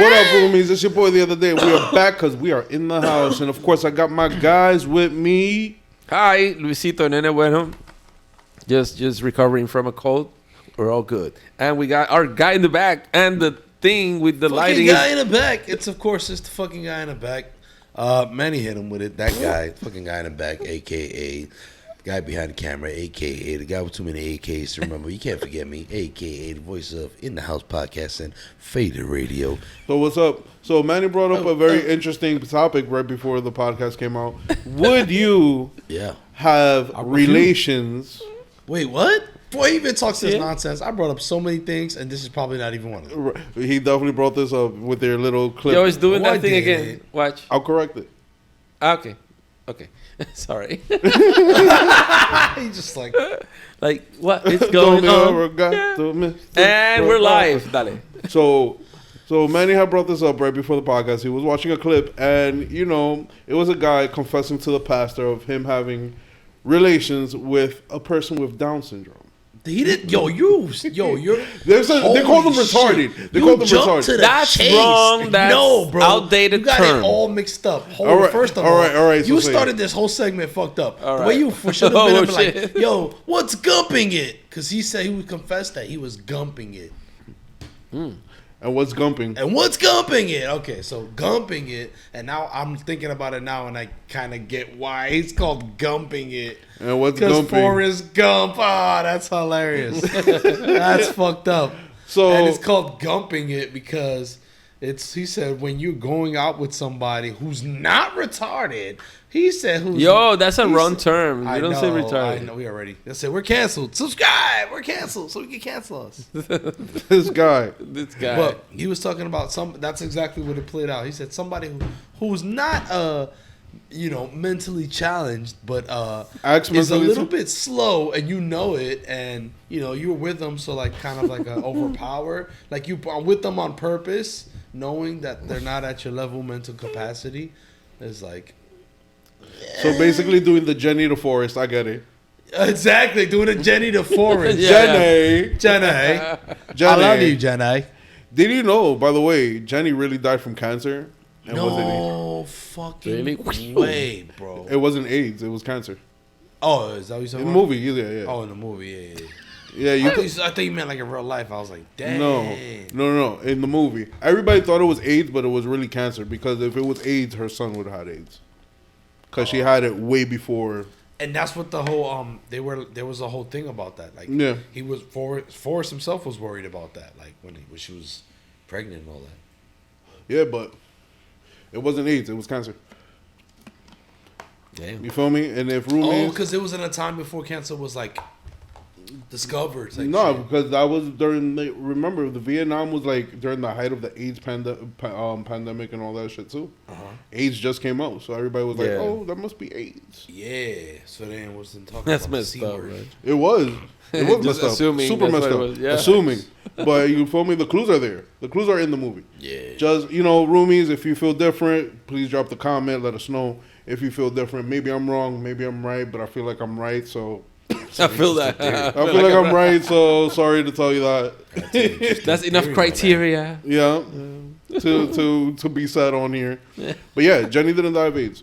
What up, roomies? It's your boy the other day. We are back because we are in the house. And, of course, I got my guys with me. Hi, Luisito Nene Bueno. Just recovering from a cold. We're all good. And we got our guy in the back and the thing with the lighting. Guy in the back. It's the fucking guy in the back. Manny hit him with it. That guy, fucking guy in the back, a.k.a. guy behind the camera, a.k.a. the guy with too many AKs to remember. You can't forget me, a.k.a. the voice of In the House Podcast and Faded Radio. So what's up? So Manny brought up a very interesting topic right before the podcast came out. Would you have relations? Wait, what? Before he even talks this nonsense, I brought up so many things, and this is probably not even one of them. He definitely brought this up with their little clip. You're always doing that thing again. Watch. I'll correct it. Okay. Sorry. He's just like what is going on? And we're live. Dale. So Manny had brought this up right before the podcast. He was watching a clip, and it was a guy confessing to the pastor of him having relations with a person with Down syndrome. He did. You're. They call them retarded. They call them retarded. That's wrong. That's outdated You got term. it all mixed up. First of all right. You started this whole segment fucked up. The way you should have been like, yo, what's gumping it? Because he said he would confess that he was gumping it. And what's gumping? it? Okay, so gumping it, and now I'm thinking about it now, and I kind of get why he's called gumping it. And what's gumping? Because Forrest Gump. That's hilarious. That's fucked up. And it's called gumping it because he said when you're going out with somebody who's not retarded. He said that's a wrong term. You don't say retarded. I know, we already. They said we're canceled. Subscribe. We're canceled, so we can cancel us. This guy. But he was talking about that's exactly what it played out. He said somebody who's not mentally challenged, but is a little bit slow, and you know it, and you're with them, so like kind of like an overpower. Like you are with them on purpose, knowing that they're not at your level mental capacity. It's like. So basically doing the Jenny to Forrest, I get it. Exactly, doing a Jenny to Forrest. Jenny. I love you, Jenny. Did you know, by the way, Jenny really died from cancer? No fucking way, bro. It wasn't AIDS, it was cancer. Oh, is that what you said? In the movie, yeah. Oh, in the movie, yeah. I thought you meant like in real life. I was like, dang. No. In the movie, everybody thought it was AIDS, but it was really cancer because if it was AIDS, her son would have had AIDS. Because she had it way before. And that's what the whole there was a whole thing about that. Like he was Forrest himself was worried about that. Like when she was pregnant and all that. Yeah, but it wasn't AIDS. It was cancer. Damn. You feel me? And if roomies... because it was in a time before cancer was like discovered. Because that was during... remember, the Vietnam was like during the height of the AIDS pandemic and all that shit too. AIDS just came out, so everybody was like, "Oh, that must be AIDS." Yeah. So then wasn't talking. That's about messed up, right? It was. It was messed up. Super messed up. Yeah. Assuming. But you feel me? The clues are there. The clues are in the movie. Yeah. Just, roomies, if you feel different, please drop the comment. Let us know if you feel different. Maybe I'm wrong. Maybe I'm right. But I feel like I'm right. So I feel that. I feel like I'm right. So sorry to tell you that. That's enough criteria. Yeah. To be said on here. But yeah, Jenny didn't die of AIDS.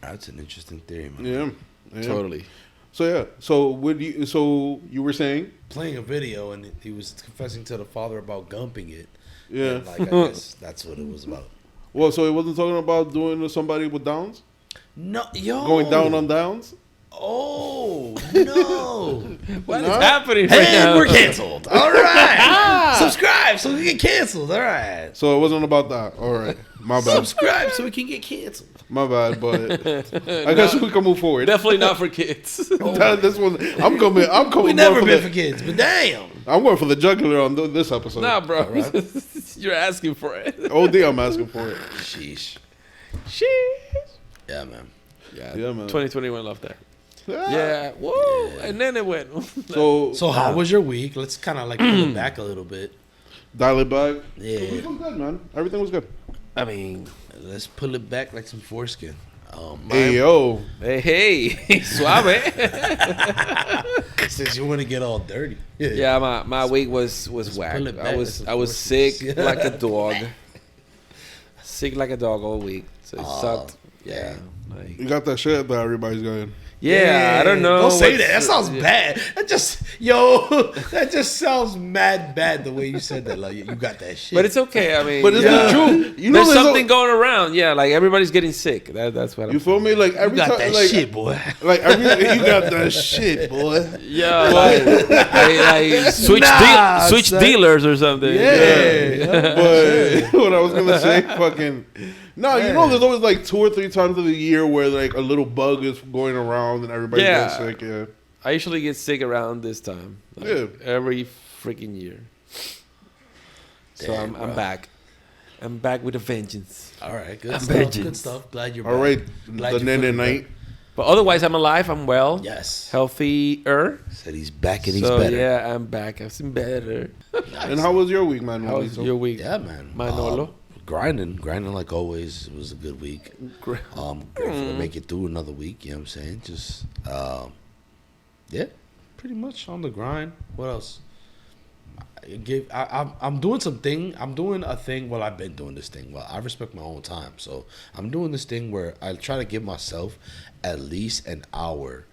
That's an interesting theory, man. Yeah. Totally. So yeah. So you were saying? Playing a video and he was confessing to the father about gumping it. Yeah. And I guess that's what it was about. Well, so he wasn't talking about doing to somebody with Downs? No, yo. Going down on Downs? Oh, no. What is happening right now? And we're canceled. All right. Subscribe so we get canceled. All right. So it wasn't about that. All right. My bad. Subscribe so we can get canceled. My bad, but I guess we can move forward. Definitely not for kids. This one, I'm coming. We never been for kids, but damn. I'm going for the jugular on this episode. Nah, bro. Right. You're asking for it. OD, I'm asking for it. Sheesh. Yeah, man. Yeah, man. 2021 love that. Yeah. Yeah. Whoa. Yeah. And then it went. So how was your week? Let's kind of like pull it back a little bit. Dial it back. Yeah. The week was good, man. Everything was good. I mean, let's pull it back like some foreskin. Hey, yo. Hey. Suave. Since you want to get all dirty. Yeah, my week was whack. I was sick like a dog. Sick like a dog all week. So it sucked. Yeah. You got that shit that everybody's going. Yeah, I don't know. Don't say that. That sounds bad. That just sounds mad bad the way you said that. Like you got that shit. But it's okay. I mean, But it's the truth. You know, there's something going around. Yeah, like everybody's getting sick. That's what. You feel me? Like every you got time, that like, shit, boy. Like you got that shit, boy. Yeah, like switch dealers or something. Yeah. But what I was gonna say, fucking. No, you know, there's always like 2 or 3 times of the year where like a little bug is going around and everybody gets sick. Yeah, I usually get sick around this time. Like, every freaking year. So I'm back. I'm back with a vengeance. All right, good stuff. Good stuff. Glad you're back. All right, Glad the nene night. But otherwise, I'm alive. I'm well. Yes. Healthier. Said he's back and he's better. Yeah, I'm back. I've seen better. Nice. And how was your week, man? How was your week? Yeah, man. Manolo? Grinding like always. It was a good week. Grateful to make it through another week. You know what I'm saying? Just, yeah, pretty much on the grind. What else? I'm doing something. I'm doing a thing. Well, I've been doing this thing. Well, I respect my own time, so I'm doing this thing where I try to give myself at least an hour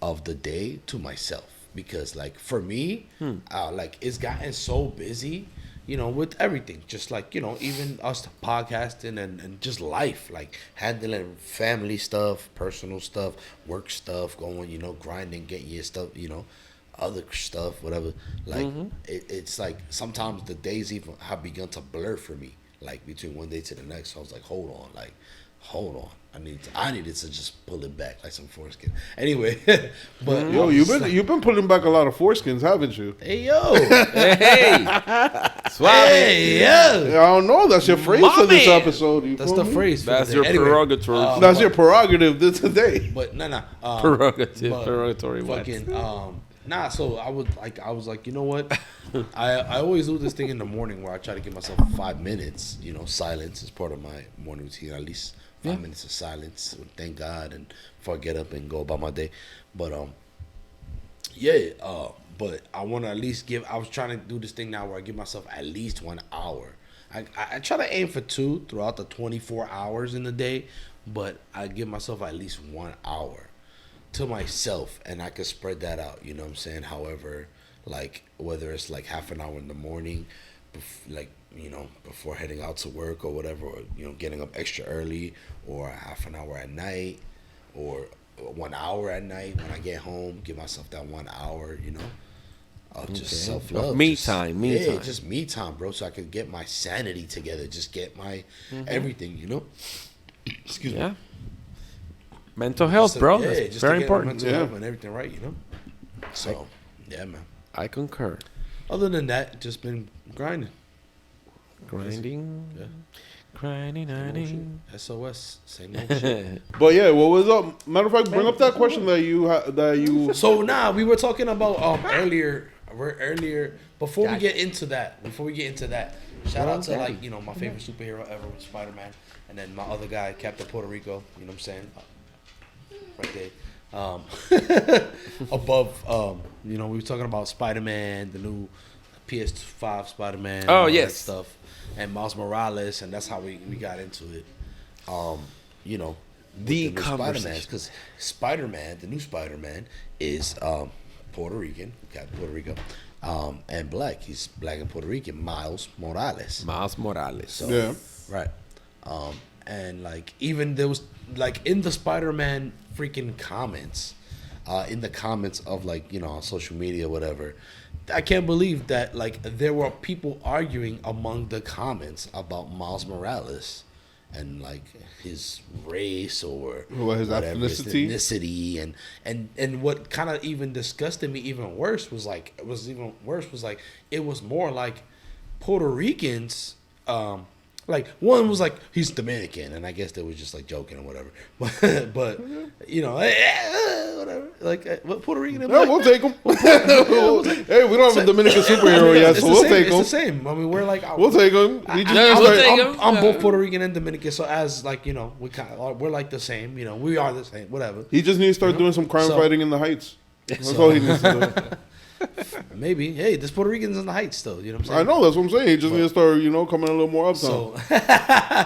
of the day to myself, because, like, for me, like, it's gotten so busy, you know, with everything. Just like, you know, even us podcasting and just life, like handling family stuff, personal stuff, work stuff, going, you know, grinding, getting your stuff, you know, other stuff, whatever. Like, it's like sometimes the days even have begun to blur for me, like between one day to the next. So I was like, hold on. I needed to just pull it back like some foreskin. Anyway, but yo, you've been pulling back a lot of foreskins, haven't you? Hey yo, hey, suave. Hey yo. I don't know. That's your phrase for this episode. That's the phrase. That's your prerogative. That's your prerogative this today. But Purgatory. Fucking nah. So I was like, you know what? I always do this thing in the morning where I try to give myself 5 minutes. You know, silence is part of my morning routine. At least 5 minutes of silence. Thank God, and before I get up and go about my day. But but I want to at least give. I was trying to do this thing now where I give myself at least 1 hour. I try to aim for 2 throughout the 24 hours in the day, but I give myself at least 1 hour to myself, and I can spread that out. You know what I'm saying? However, like whether it's like half an hour in the morning, like, you know, before heading out to work or whatever, or, you know, getting up extra early, or half an hour at night, or 1 hour at night when I get home, give myself that 1 hour, you know, of just self-love. Me time. Just me time, bro, so I could get my sanity together, just get my everything, you know? Excuse me. Mental health, bro. Yeah, that's very important. Mental health and everything right, you know? So, yeah, man. I concur. Other than that, just been grinding. Grinding. Yeah. Grinding. SOS. Same old shit. But yeah, what was up? Matter of fact, bring up that question that you. So we were talking about earlier. Before we get into that, shout out to, like, you know, my favorite superhero ever was Spider-Man, and then my other guy, Captain Puerto Rico. You know what I'm saying? Right there. Above, you know, we were talking about Spider-Man, the new PS5 Spider-Man. Oh, and yes. that stuff, and Miles Morales, and that's how we got into it. You know, the Spider-Man, because Spider-Man, the new Spider-Man, is Puerto Rican, Captain Puerto Rico, and black. He's black and Puerto Rican. Miles Morales. So, yeah. Right. And like, even there was, like, in the Spider-Man freaking comments, in the comments of, like, you know, on social media, whatever, I can't believe that, like, there were people arguing among the comments about Miles Morales and, like, his race or his whatever, his ethnicity, and what kind of even disgusted me even worse was like, it was more like Puerto Ricans. Like, one was like, he's Dominican, and I guess they were just, like, joking or whatever. But you know, whatever. Like, Puerto Rican. No, we'll take him. Hey, we don't have a Dominican superhero yet, so we'll take him. It's the same. I mean, we're like, we'll take him. I'm both Puerto Rican and Dominican, so as, like, you know, we're like the same. You know, we are the same. Whatever. He just needs to start doing some crime fighting in the Heights. That's all he needs to do. Maybe. Hey, there's Puerto Ricans in the Heights still. You know what I'm saying? I know, that's what I'm saying. He just needs to start, coming a little more uptown.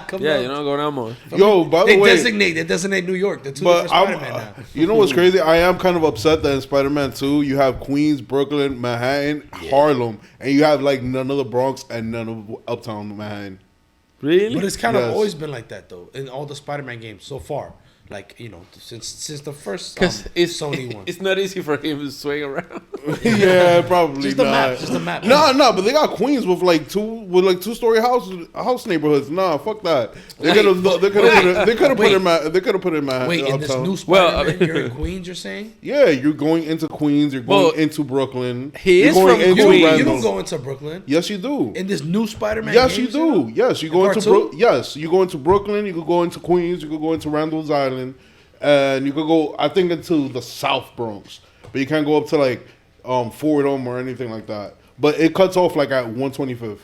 Go down more. Yo, by the way, they designate New York. The two different Spider-Man now. You know what's crazy? I am kind of upset that in Spider-Man 2, you have Queens, Brooklyn, Manhattan, Harlem, and you have like none of the Bronx and none of uptown Manhattan. Really? But it's kind of always been like that though in all the Spider-Man games so far. Like, since the first Sony one. It's not easy for him to swing around. Yeah, probably just not. Just the map. No, but they got Queens with like two-story house neighborhoods. Nah, fuck that. They could have put it in Manhattan. Wait, in this new Spider-Man, you're in Queens, you're saying? Yeah, you're going into Queens. You're going into Brooklyn. He is from Queens. You don't go into Brooklyn. Yes, you do. In this new Spider-Man. Yes, you do. Yes, you go into you go into Brooklyn. You could go into Queens. You could go into Randall's Island. And you could go, I think, into the South Bronx, but you can't go up to like Fordham or anything like that. But it cuts off like at 125th.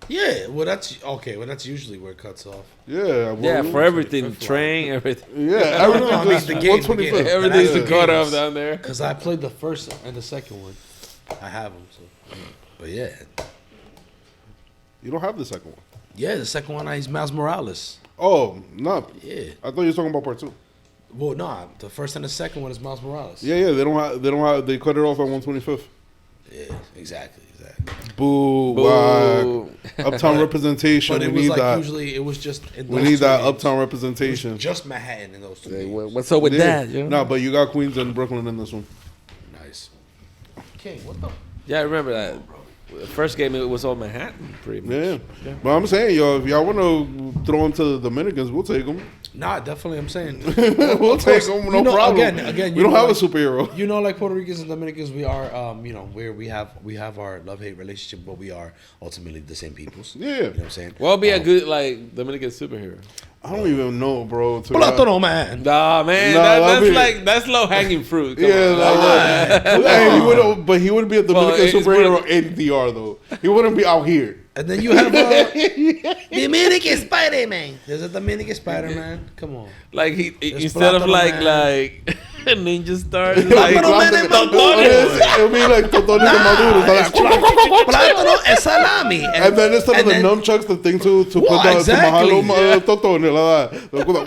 Yeah, well that's okay. Well, that's usually where it cuts off. Yeah, for everything, train, everything. Yeah, everything just the 125th. Everything's the cut off down there. Because I played the first and the second one. I have them, so. But yeah. You don't have the second one. Yeah, the second one is Miles Morales. Oh, no. Yeah. I thought you were talking about part 2. Well, no, the first and the second one is Miles Morales. Yeah, they don't have, they cut it off at 125th. Yeah, exactly. Boo, Boo. Uptown representation. But it we was need like that. usually it was just in we need that uptown representation. Just Manhattan in those two games. What's up with that? No, but you got Queens and Brooklyn in this one. Nice. Okay, what the? Yeah, I remember that. The first game, it was all Manhattan, pretty much. Yeah. But I'm saying, if y'all want to throw them to the Dominicans, we'll take them. Nah, definitely. I'm saying we'll take them. No problem. Again, we don't have a superhero. Like Puerto Ricans and Dominicans, we are, where we have our love-hate relationship, but we are ultimately the same peoples. Yeah. You know what I'm saying? What would be a good Dominican superhero? I don't even know, bro. Plátano, man. Nah, man. That's low hanging fruit. Come on. He wouldn't be a Dominican superhero in DR though. He wouldn't be out here. And then you have Dominican Spider-Man. There's a Dominican Spider-Man. Come on. Like instead of like ninja stars, it'll be like Totones and Maduros. Plátano and salami. And then instead of the nunchucks, the thing to put the mahalo Totone.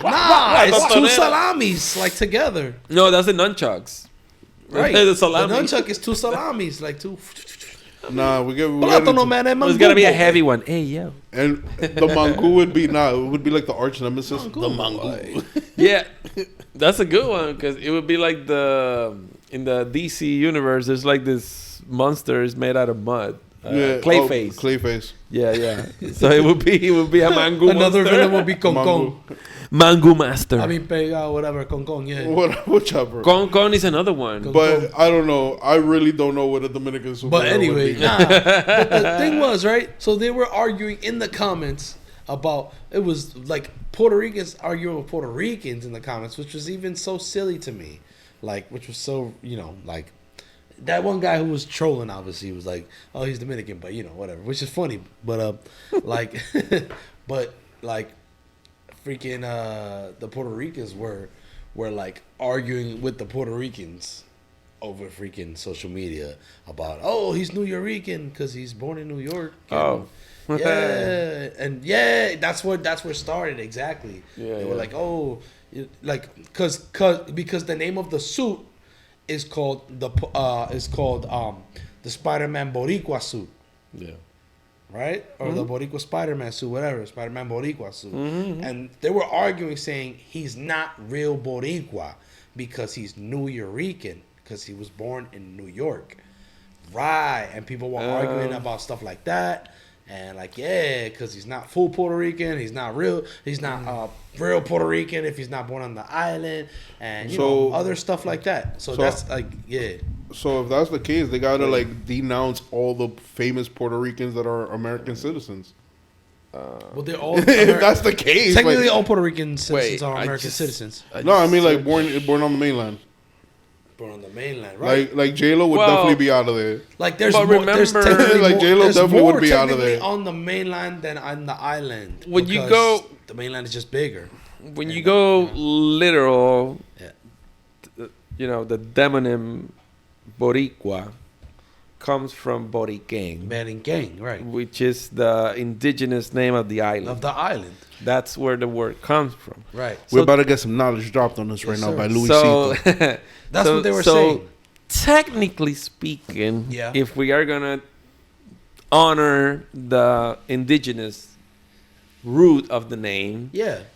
Nah, it's two salamis like together. No, that's the nunchucks. Right. The salami. The nunchuck is two salamis, like two. Nah, it's gotta be a heavy one. Hey, yo. And the mango would be it would be like the arch nemesis. The mango. Yeah, that's a good one because it would be like in the DC universe. There's like this monster is made out of mud. Clayface. Clayface. Yeah. So it would be a mango. Another villain would be Concon. Mango Master. I mean, whatever, Concon, yeah. Whichever. Concon is another one. But I don't know. I really don't know what a Dominican superhero But anyway, would be. But the thing was, right? So they were arguing in the comments about, it was like Puerto Ricans arguing with Puerto Ricans in the comments, which was even so silly to me. Like, which was so, like, that one guy who was trolling, obviously, was like, oh, he's Dominican, but, whatever, which is funny. But, freaking the Puerto Ricans were like arguing with the Puerto Ricans over freaking social media about, oh, he's New Yorican because he's born in New York. And, that's where it started exactly. They were like, oh, like because the name of the suit is called the Spider-Man Boricua suit. Yeah. Right? Or the Boricua Spider-Man suit, whatever. Spider-Man Boricua suit. Mm-hmm. And they were arguing saying he's not real Boricua because he's New Yorican because he was born in New York. Right. And people were arguing about stuff like that. And like, because he's not full Puerto Rican. He's not real. He's not real Puerto Rican if he's not born on the island. And, other stuff like that. So that's like, So if that's the case, they gotta denounce all the famous Puerto Ricans that are American citizens. Well, they're all. If that's the case, technically, all Puerto Rican citizens are American citizens. I mean born on the mainland. Born on the mainland, right? Like J-Lo would definitely be out of there. Like there's more. There's J-Lo definitely would be out of there on the mainland than on the island. When you go, the mainland is just bigger. When you go literal, the demonym Boricua comes from Boriquen. Boriquen, right. Which is the indigenous name of the island. Of the island. That's where the word comes from. Right. We're about to get some knowledge dropped on us right now by Luisito. So, that's what they were saying. Technically speaking, yeah. if we are going to honor the indigenous root of the name,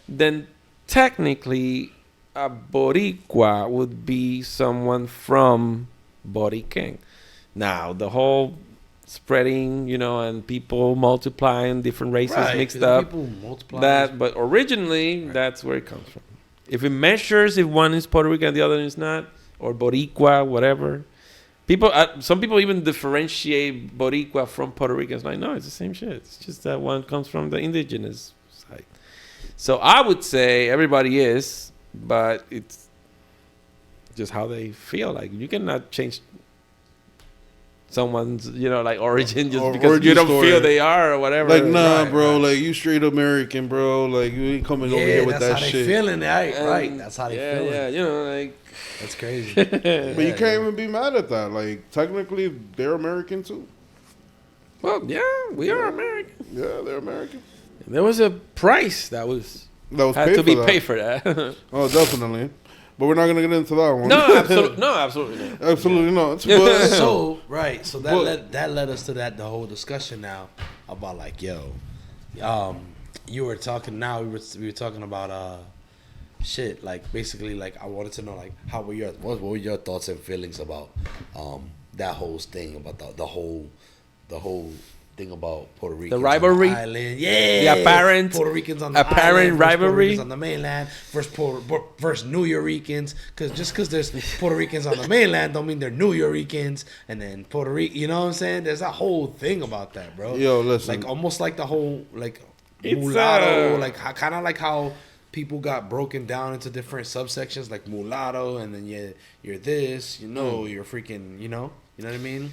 then technically a Boricua would be someone from Boriquen. Now, the whole spreading, and people multiplying, different races mixed up. But originally, that's where it comes from. If it measures, if one is Puerto Rican and the other is not, or Boricua, whatever. Some people even differentiate Boricua from Puerto Rican. It's like, no, it's the same shit. It's just that one comes from the indigenous side. So I would say everybody is, but it's just how they feel. Like, you cannot change someone's, origin just because you don't feel they are or whatever. Like, nah, bro. Like, you straight American, bro. Like, you ain't coming over here with that shit. That's how they feeling, right? That's how they feeling. Yeah, that's crazy. But you can't even be mad at that. Like, technically, they're American too. Well, yeah, we are American. Yeah, they're American. There was a price that had to be paid for that. Oh, definitely. But we're not gonna get into that one. No, absolutely not. Absolutely not. But, so that led us to the whole discussion now about like, you were talking now. We were talking about shit. Like, basically, like, I wanted to know, like, what were your thoughts and feelings about that whole thing about the whole thing about Puerto Rico, the rivalry, island. The apparent Puerto Ricans on the island, rivalry, Puerto Ricans on the mainland versus New Yorkers. Because there's Puerto Ricans on the mainland don't mean they're New Yorkers, and then Puerto Rico. You know what I'm saying? There's a whole thing about that, bro. Yo, listen, like almost like the whole like mulatto, like kind of like how people got broken down into different subsections, like mulatto, and then you're this, you're freaking, you know what I mean?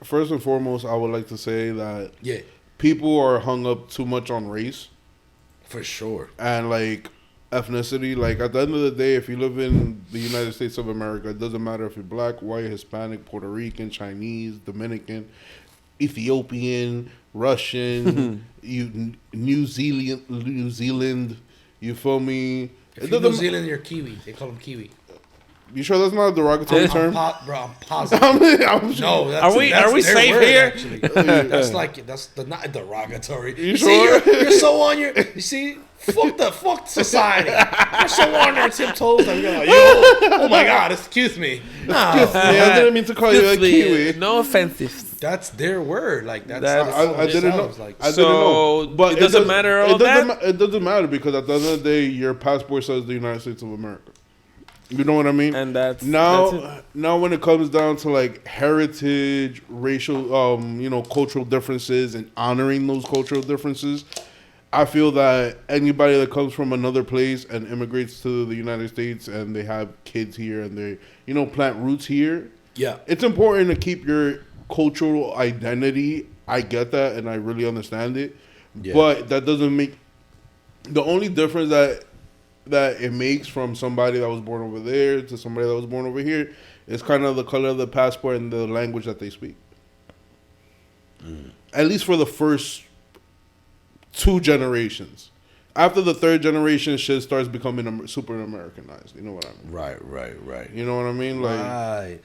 First and foremost, I would like to say that people are hung up too much on race. For sure. And, like, ethnicity. Like, at the end of the day, if you live in the United States of America, it doesn't matter if you're black, white, Hispanic, Puerto Rican, Chinese, Dominican, Ethiopian, Russian, New Zealand, you feel me? If you're New Zealand, you're Kiwi. They call them Kiwi. You sure that's not a derogatory term? Bro, I'm positive. No, are we safe word, here? Actually. That's not derogatory. You sure? You're so on your. You see, fuck society. You're so on your tiptoes. I'm like, oh my God, excuse me. No, I didn't mean to call you a Kiwi. No offensive. That's their word. Like I didn't know. Like, I didn't know. But it doesn't matter. It doesn't matter because at the end of the day, your passport says the United States of America. You know what I mean? And that's now when it comes down to like heritage, racial, cultural differences and honoring those cultural differences, I feel that anybody that comes from another place and immigrates to the United States and they have kids here and they, plant roots here. Yeah. It's important to keep your cultural identity. I get that and I really understand it. Yeah. But that doesn't make the only difference that it makes from somebody that was born over there to somebody that was born over here is kind of the color of the passport and the language that they speak. At least for the first 2 generations. After the 3rd generation, shit starts becoming super Americanized. You know what I mean? Right. You know what I mean? Like, right.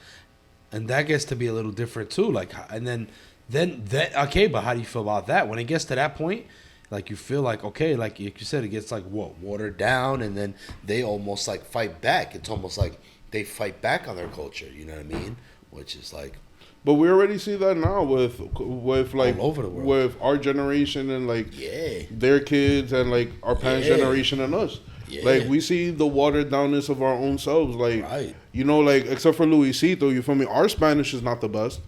And that gets to be a little different too. Like, and then that okay, but how do you feel about that? When it gets to that point, like, you feel like, okay, like you said, it gets like watered down, and then they almost like fight back. It's almost like they fight back on their culture. You know what I mean? Which is like. But we already see that now with like all over the world. With our generation and like their kids and like our parents' generation and us. Yeah. Like, we see the watered downness of our own selves. Like, like, except for Luisito, you feel me? Our Spanish is not the best.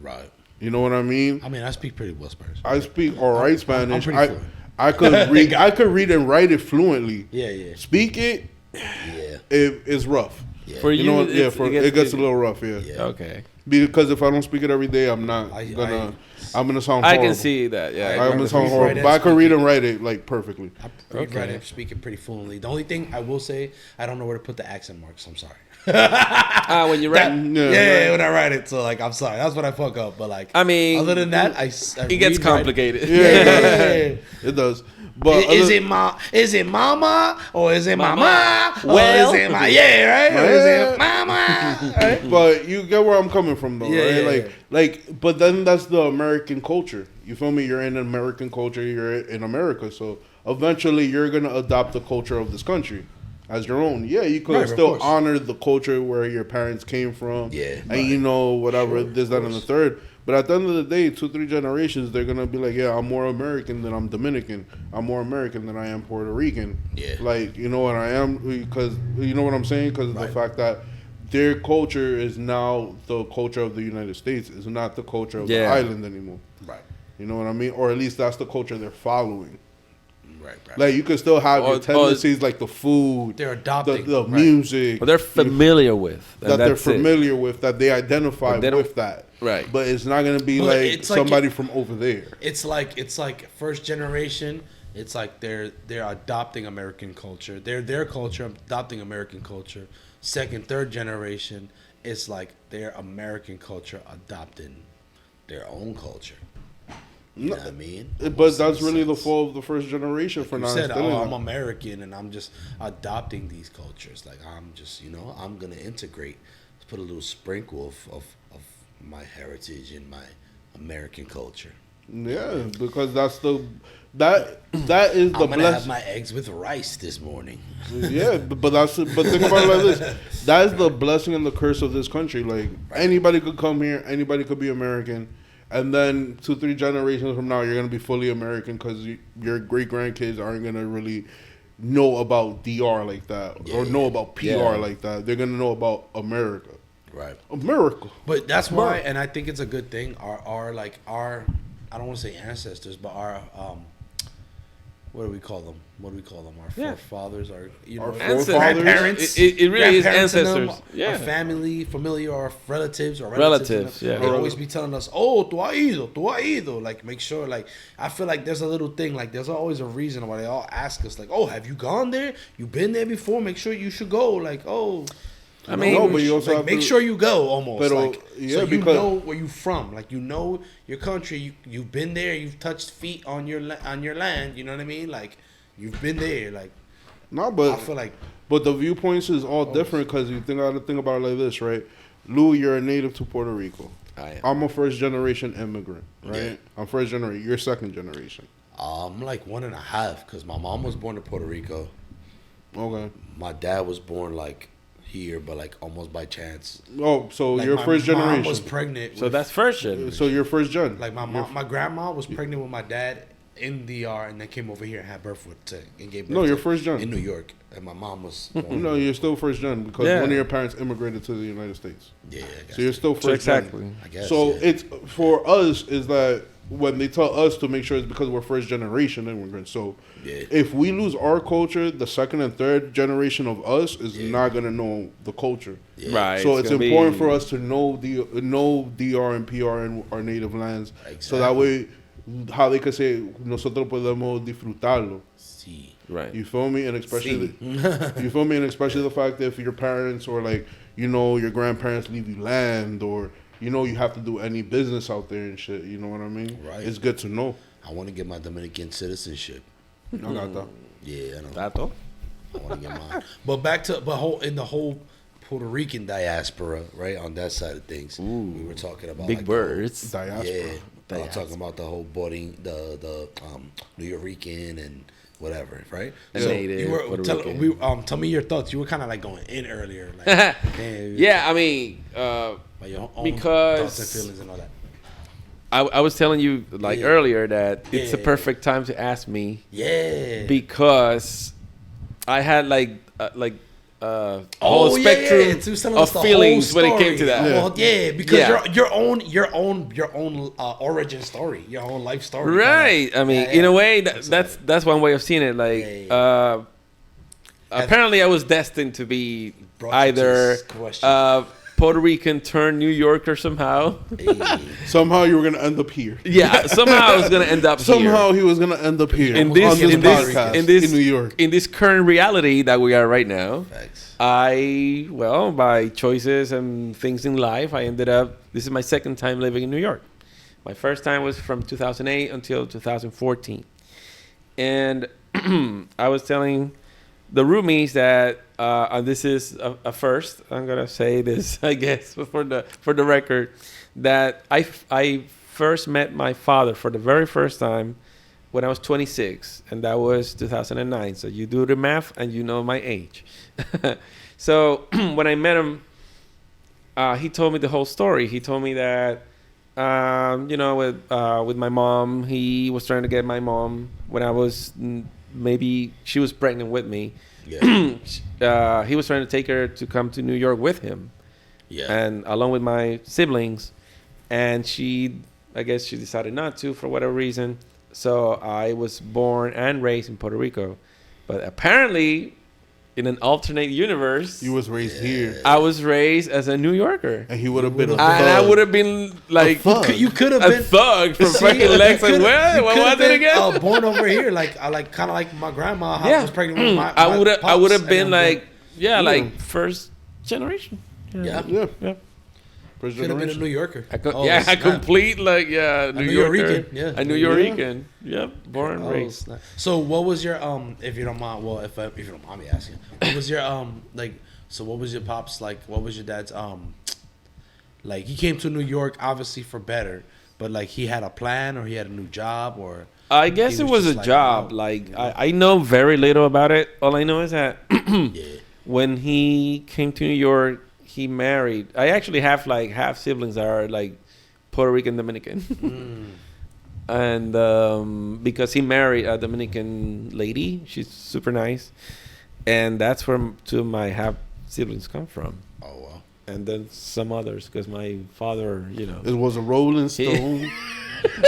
Right. You know what I mean? I mean, I speak pretty well Spanish. I speak all right Spanish. I'm pretty fluent. I could read. I could read and write it fluently. Yeah. Speak it. Yeah. It's rough. Yeah. For you, it gets a little rough. Yeah. Okay. Because if I don't speak it every day, I'm gonna sound horrible. I can see that. Yeah. I'm gonna sound horrible. But I can read and write it like perfectly. I read and speak it pretty fluently. The only thing I will say, I don't know where to put the accent marks. I'm sorry. When you write, when I write it. So like, I'm sorry, that's when I fuck up. But like, I mean, other than that, it gets complicated. It does. But is it mama or is it mama? Well, or is it right? Or is it mama? Right? But you get where I'm coming from, though, right? Like, but then that's the American culture. You feel me? You're in American culture. You're in America, so eventually you're gonna adopt the culture of this country as your own. Yeah, you could still honor the culture where your parents came from. Yeah, and you know whatever this, that, and the third. But at the end of the day, 2-3 generations, they're gonna be like, yeah, I'm more American than I'm Dominican. I'm more American than I am Puerto Rican. Yeah, like, you know what I am, because you know what I'm saying, because of the fact that their culture is now the culture of the United States. It's not the culture of the island anymore. Right. You know what I mean? Or at least that's the culture they're following. Right. Like, you can still have your tendencies, like the food, they're adopting, the music, well, they're familiar with that they're familiar with, that they identify with that. Right. But it's not gonna be like somebody from over there. It's like first generation. It's like they're adopting American culture. They're their culture adopting American culture. Second, third generation, it's like their American culture adopting their own culture. You know what I mean? But that's really the fault of the first generation for not said, I'm American and I'm just adopting these cultures. Like, I'm just, I'm going to integrate. Let's put a little sprinkle of my heritage in my American culture. Yeah, because that is the I'm gonna have my eggs with rice this morning. Yeah, but think about it like this. That is the blessing and the curse of this country. Like, anybody could come here, anybody could be American. And then 2-3 generations from now, you're going to be fully American because your great-grandkids aren't going to really know about DR like that or know about PR like that. They're going to know about America. Right. America. But that's why, and I think it's a good thing, our I don't want to say ancestors, but our, what do we call them? Our forefathers, our grandparents. It really is ancestors. Our family, familiar, our relatives, or relatives. They always be telling us, "Oh, tú has ido." Like, make sure. Like, I feel like there's a little thing. Like, there's always a reason why they all ask us. Like, "Oh, have you gone there? You've been there before? Make sure you should go." Like, "Oh." I mean, no, but you also have make sure you go almost. Pero, like, so you know where you from. Like, you know your country. You've been there. You've touched feet on your land. You know what I mean? Like, you've been there. Like, no, but I feel like, but the viewpoints is all different because you gotta think about it like this, right? Lou, you're a native to Puerto Rico. I am. I'm a first generation immigrant, right? Yeah. I'm first generation. You're second generation. I'm like 1.5 because my mom was born in Puerto Rico. Okay. My dad was born like here, but like almost by chance. Oh, so like you're first generation. My mom was pregnant. So that's first generation. So you're first gen. Like my grandma was pregnant with my dad in DR, and then came over here and had birth and gave birth. No, you're first gen in New York, and my mom was. No, you're still first gen because one of your parents immigrated to the United States. Yeah. So you're still first gen. Exactly. I guess. So it's for us is that when they tell us to make sure it's because we're first generation immigrants. So if we lose our culture, the second and third generation of us is not gonna know the culture. Yeah. Right. So it's important for us to know DR and PR in our native lands. Exactly. So that way, how they could say nosotros podemos disfrutarlo. Sí. Right. You feel me? And especially you feel me? And especially the fact that if your parents or like your grandparents leave you land or you have to do any business out there and shit. You know what I mean? Right. It's good to know. I want to get my Dominican citizenship. I got that. Yeah, I know. Tato? I want to get mine. But in the whole Puerto Rican diaspora, right, on that side of things, we were talking about big words. Diaspora. Yeah, talking about the whole boarding, the New Yorker and whatever, right? So native, tell me your thoughts. You were kind of like going in earlier, like, yeah. I mean, your own because thoughts and feelings and all that. I was telling you earlier that it's the perfect time to ask me. Yeah. Because I had a whole spectrum of feelings when it came to that. Well, because your own origin story, your own life story. Right. I mean, in a way, that's one way of seeing it. Like, apparently, I was destined to be either Puerto Rican turned New Yorker somehow. Somehow you were gonna end up here. Yeah, somehow I was gonna end up somehow he was gonna end up here in this podcast in New York. In this current reality that we are right now. Thanks. By choices and things in life, I ended up. This is my second time living in New York. My first time was from 2008 until 2014, and I was telling the roomies that this is a first. I'm gonna say this, I guess, for the record, that I first met my father for the very first time when I was 26, and that was 2009. So you do the math, and you know my age. So when I met him, he told me the whole story. He told me that with my mom, he was trying to get my mom when I was maybe she was pregnant with me. Yeah. He was trying to take her to come to New York with him. Yeah. And along with my siblings. And I guess she decided not to for whatever reason. So I was born and raised in Puerto Rico. But apparently, in an alternate universe, you was raised here. I was raised as a New Yorker. And he would have been a thug. And I would have been like... You could have been... a thug from fucking Lex. What was it again? Born over here. Kind of like my grandma. Yeah. Was pregnant with my I would have been like... like first generation. Yeah. First could have been a New Yorker. A complete New Yorker. Yeah. A New Yorker. Yep. Born and raised. Snap. So what was your if you don't mind, well, if you don't mind me asking, what was your so what was your pops like? What was your dad's like? He came to New York obviously for better, but like he had a plan or he had a new job or. I guess it was a job. I know very little about it. All I know is that when he came to New York, he married. I actually have like half siblings that are like Puerto Rican Dominican. And because he married a Dominican lady, she's super nice. And that's where two of my half siblings come from. Oh, wow. And then some others, because my father, It was a Rolling Stone.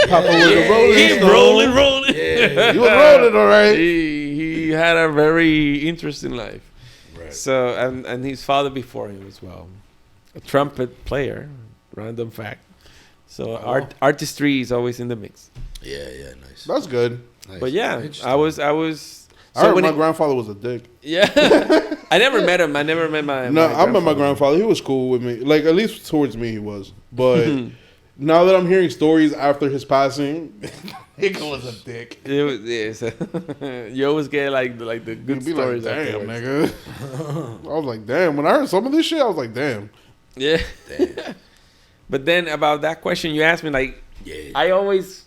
Papa was a Rolling Stone. Rolling. Yeah. You were rolling, all right. He had a very interesting life. Right. So, and his father before him as well. A trumpet player. Random fact. So artistry is always in the mix. Yeah, nice. That's good. Nice. But yeah, I was. I heard my grandfather was a dick. Yeah, I never met him. I never met my. I met my grandfather. He was cool with me. Like at least towards me, he was. But now that I'm hearing stories after his passing, he was a dick. It was. Yeah, you always get like the good stories. Like, damn, nigga. I was like, damn. When I heard some of this shit, I was like, damn. Yeah. Damn. But then about that question you asked me, like, I always.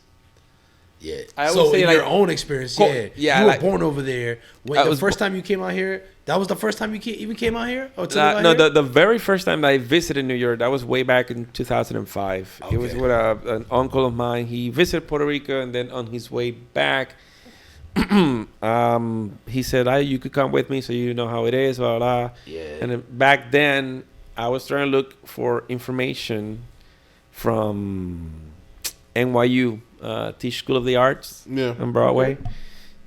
Yeah. I always say, your own experience, yeah. You were born over there. When the first time you came out here, that was the first time you even came out here? The very first time that I visited New York, that was way back in 2005. Okay. It was with an uncle of mine. He visited Puerto Rico, and then on his way back, he said, you could come with me so you know how it is, blah, blah. Yeah. And then back then, I was trying to look for information from NYU, Tisch School of the Arts on Broadway,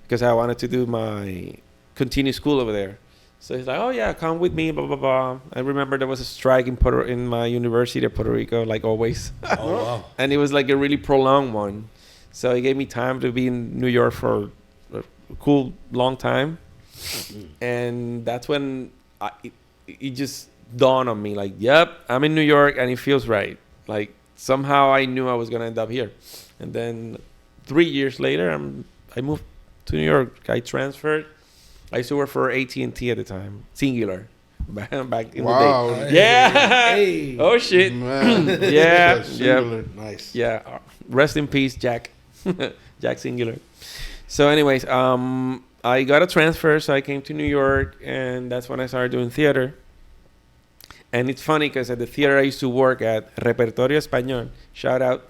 because I wanted to do my continuing school over there. So he's like, oh, yeah, come with me, blah, blah, blah. I remember there was a strike in my university of Puerto Rico, like always. Oh, wow. And it was like a really prolonged one. So he gave me time to be in New York for a cool, long time. And that's when it just dawned on me, like, yep, I'm in New York and it feels right. Like, somehow I knew I was going to end up here. And then 3 years later, I moved to New York. I transferred. I used to work for AT&T at the time, Singular, back in the day. Yeah. Hey. Oh, shit. Man. Yeah. Singular. Nice. Yeah. Rest in peace, Jack. Jack Singular. So anyways, I got a transfer, so I came to New York, and that's when I started doing theater. And it's funny because at the theater I used to work at, Repertorio Español, shout out,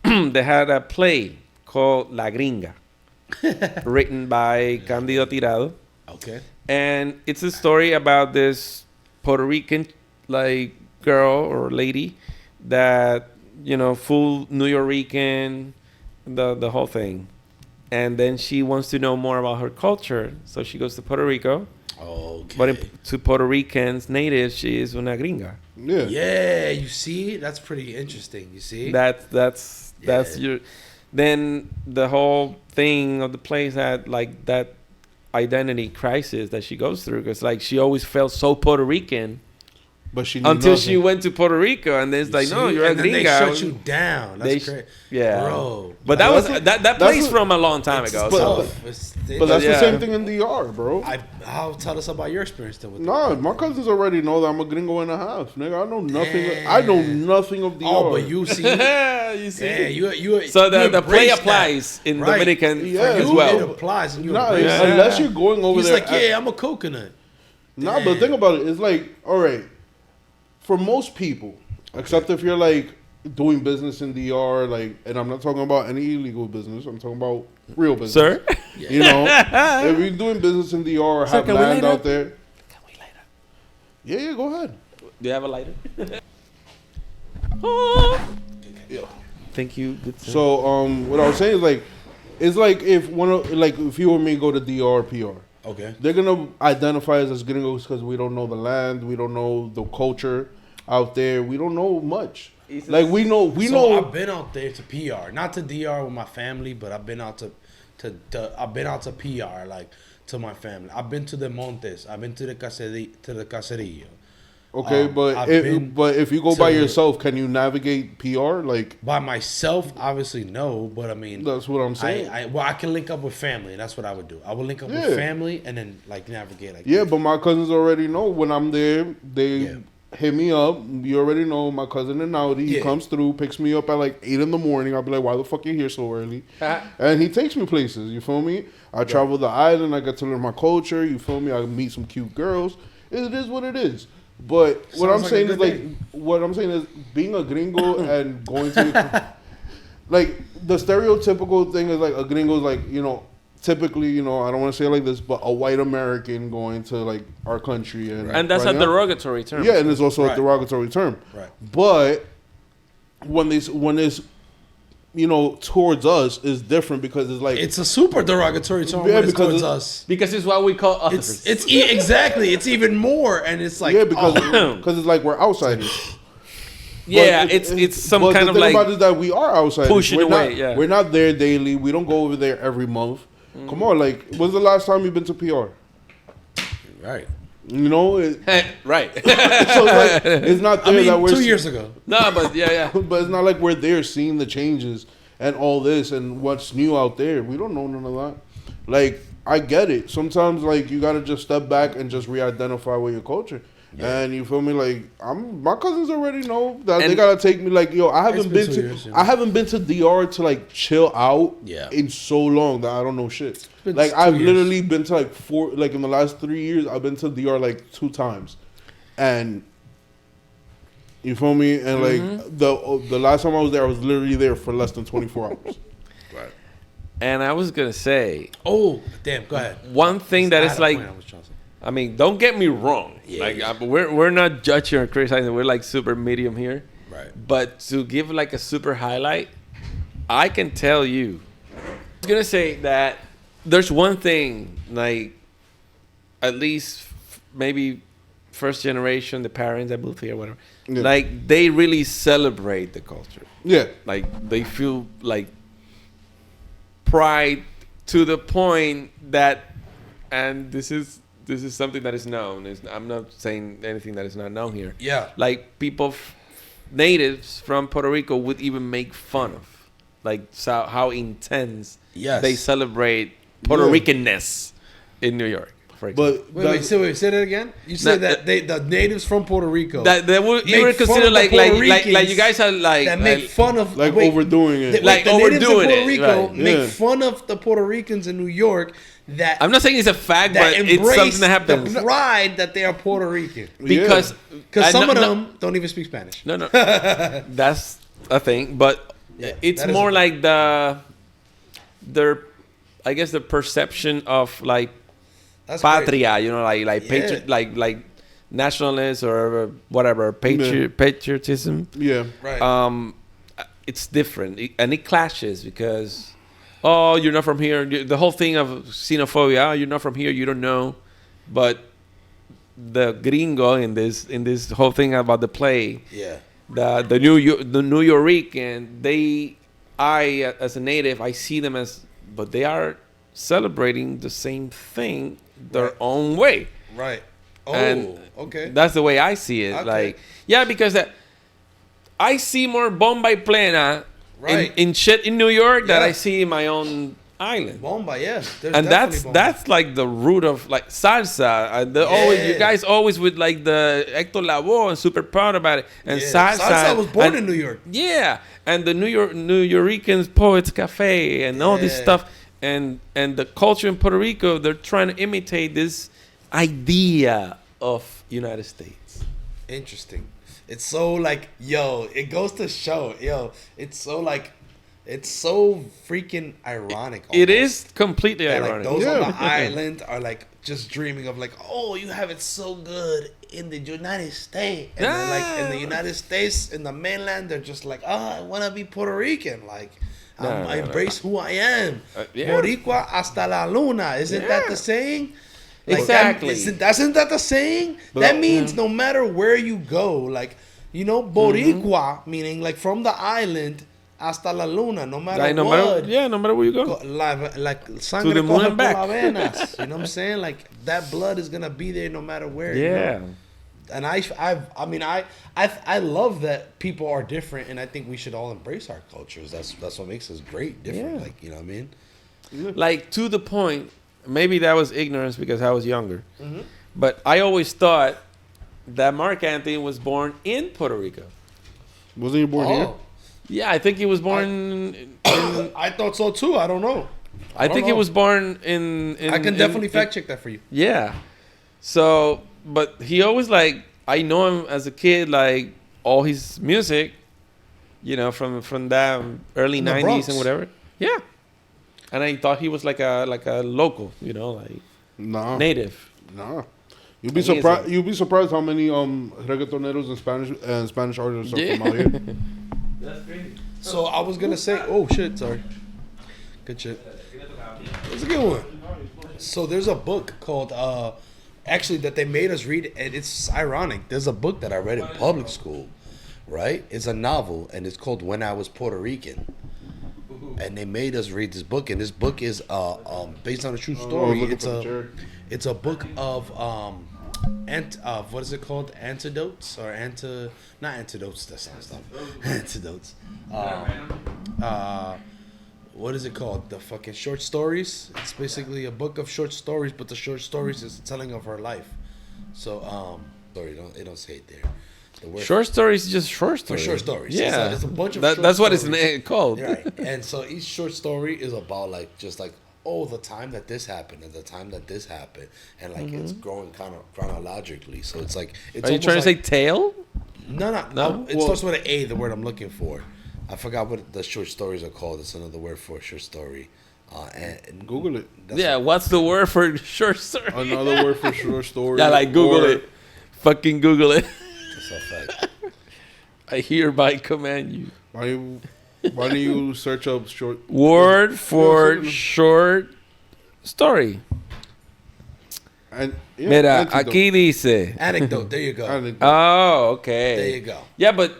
they had a play called La Gringa, written by Cándido Tirado. Okay. And it's a story about this Puerto Rican like girl or lady that, full New Yorican, the whole thing. And then she wants to know more about her culture. So she goes to Puerto Rico. Okay. But to Puerto Ricans, natives, she is una gringa. Yeah. Yeah, you see? That's pretty interesting, you see? That's your... Then the whole thing of the place had, like, that identity crisis that she goes through. Because, like, she always felt so Puerto Rican. But until she went to Puerto Rico, and it's like, no, you're a gringa. They shut you down. That's crazy. Yeah, bro. But that place from a long time ago. But that's the same thing in DR, bro. I'll tell us about your experience then with my cousins already know that I'm a gringo and a half, nigga. I know nothing. I know nothing of DR. Oh, but you see, you see, yeah, you. So the play applies in Dominican as well. It applies, and you unless you're going over there. He's like, yeah, I'm a coconut. Nah, but think about it. It's like, all right. For most people, except if you're like doing business in DR, like, and I'm not talking about any illegal business, I'm talking about real business. Sir? You know, if you're doing business in DR or have land out there. Can we light up? Yeah, go ahead. Do you have a lighter? Yeah. Thank you. So, what I was saying is like, it's like if if you or me go to DR PR. Okay. They're gonna identify us as gringos because we don't know the land, we don't know the culture out there, we don't know much. Like we know. I've been out there to PR, not to DR with my family, but I've been out to PR, like to my family. I've been to the Montes, I've been to the Caserillo. Okay, but if you go by yourself, can you navigate PR like by myself? Obviously, no. But I mean, that's what I'm saying. I can link up with family, and that's what I would do. I would link up with family and then like navigate. Like but my cousins already know when I'm there. They hit me up. You already know my cousin in Audi. He comes through, picks me up at like 8 a.m. I'll be like, "Why the fuck you here so early?" And he takes me places. You feel me? I travel the island. I get to learn my culture. You feel me? I meet some cute girls. It is what it is. But what I'm saying is being a gringo and going to like the stereotypical thing is like a gringo is like, you know, typically, you know, I don't want to say it like this, but a white American going to like our country and that's a derogatory term. Yeah, and it's also a derogatory term. Right. But when it's you know, towards us is different because it's like it's a super derogatory term when it's towards us because it's what we call others. It's exactly. It's even more, and it's like because it's like we're outsiders. Yeah, it's some kind of like. The thing about it is that we are outsiders. Pushing away. We're not there daily. We don't go over there every month. Come on, like, when's the last time you've been to PR? Right. You know, right. So like, it's not there that we're 2 years ago. No, but yeah. But it's not like we're there seeing the changes and all this and what's new out there. We don't know none of that. Like, I get it. Sometimes like you gotta just step back and just re-identify with your culture. Yeah. And you feel me? Like my cousins already know that they gotta take me. Like, yo, I haven't been to DR to like chill out in so long that I don't know shit. Like I've literally been to like in the last 3 years I've been to DR like 2 times, and you feel me? And like the last time I was there, I was literally there for less than 24 hours. Right. And I was gonna say, oh damn, go ahead. One thing that is like. I mean, don't get me wrong. We're not judging or criticizing. We're like super medium here. Right. But to give like a super highlight, I can tell you. I was gonna say that there's one thing, like at least maybe first generation, the parents that moved here, whatever. Yeah. Like they really celebrate the culture. Yeah. Like they feel like pride to the point that, and this is something that is known. I'm not saying anything that is not known here. Yeah. Like people, natives from Puerto Rico would even make fun of, like how intense they celebrate Puerto Ricanness in New York. For example. But wait, say that again. You said that the natives from Puerto Rico that they would even consider like you guys are like that make fun of overdoing it. Like the natives in Puerto Rico make fun of the Puerto Ricans in New York. That I'm not saying it's a fact, but it's something that happens. The pride that they are Puerto Rican because some of them don't even speak Spanish. No, that's a thing. But it's more like their I guess the perception of like patria, you know, like nationalist or whatever patriotism. Yeah, right. It's different and it clashes because. Oh, you're not from here. The whole thing of xenophobia. Oh, you're not from here. You don't know. But the gringo in this whole thing about the play. Yeah. The New Yorican, I as a native, I see them but they are celebrating the same thing their own way. Right. Oh, and okay. That's the way I see it. Okay. Because I see more Bombay plena in shit in New York that I see in my own island. Bomba, yeah. And that's like the root of like salsa. You guys always with like the Hector Lavoe and super proud about it. And salsa was born in New York. Yeah, and the New Yorkers Poets Cafe and all this stuff, and the culture in Puerto Rico, they're trying to imitate this idea of United States. Interesting. It's so like, it goes to show, it's so like, it's so freaking ironic. Almost. It is completely ironic. Like those on the island are like just dreaming of like, oh, you have it so good in the United States, and then like in the United States, in the mainland, they're just like, I want to be Puerto Rican, like. I embrace who I am. Boricua hasta la luna. Isn't that the saying? Like exactly. Isn't that the saying? That means no matter where you go, like, Boricua, meaning like from the island hasta la luna, no matter what. No matter where you go. Like sangre to the moon and back. Venas, you know what I'm saying? Like that blood is gonna be there no matter where. Yeah. You go. And I love that people are different, and I think we should all embrace our cultures. That's what makes us great, different. Like, you know what I mean? Like, to the point, maybe that was ignorance because I was younger, but I always thought that Mark Anthony was born in Puerto Rico. Wasn't he born here? Yeah, I think he was born. I thought so too. I don't know. I think he was born in. I can definitely fact check that for you. Yeah. So. But he always I know him as a kid, like all his music, from that early 90s and whatever. Yeah. And I thought he was like a local, native. Nah. You'd be surprised how many reggaetoneros and Spanish artists are from out here. That's crazy. So I was gonna say, oh shit, sorry. Good shit. It's a good one. So there's a book called actually that they made us read, and it's ironic. There's a book that I read in public school, right? It's a novel, and it's called When I Was Puerto Rican. And they made us read this book, and this book is based on a true story. It's a book of what is it called? Antidotes or not antidotes. That sounds dumb. Antidotes. What is it called? The fucking short stories. It's basically a book of short stories, but the short stories is telling of her life. So, sorry, don't say it there. Short stories is just short stories. For short stories. Yeah. It's a bunch of that's what it's called. Right. And so each short story is about the time that this happened and the time that this happened. And it's growing kind of chronologically. So it's like, it's Are you trying to say tale? No. It starts with an A, the word I'm looking for. I forgot what the short stories are called. It's another word for a short story. And Google it. What's the word for short story? Another word for short story. Yeah, Google it. Fucking Google it. That's a fact. I hereby command you. Why do you search up short word for short story? Mira, aquí dice anecdote. There you go. Oh, okay. There you go. Yeah, but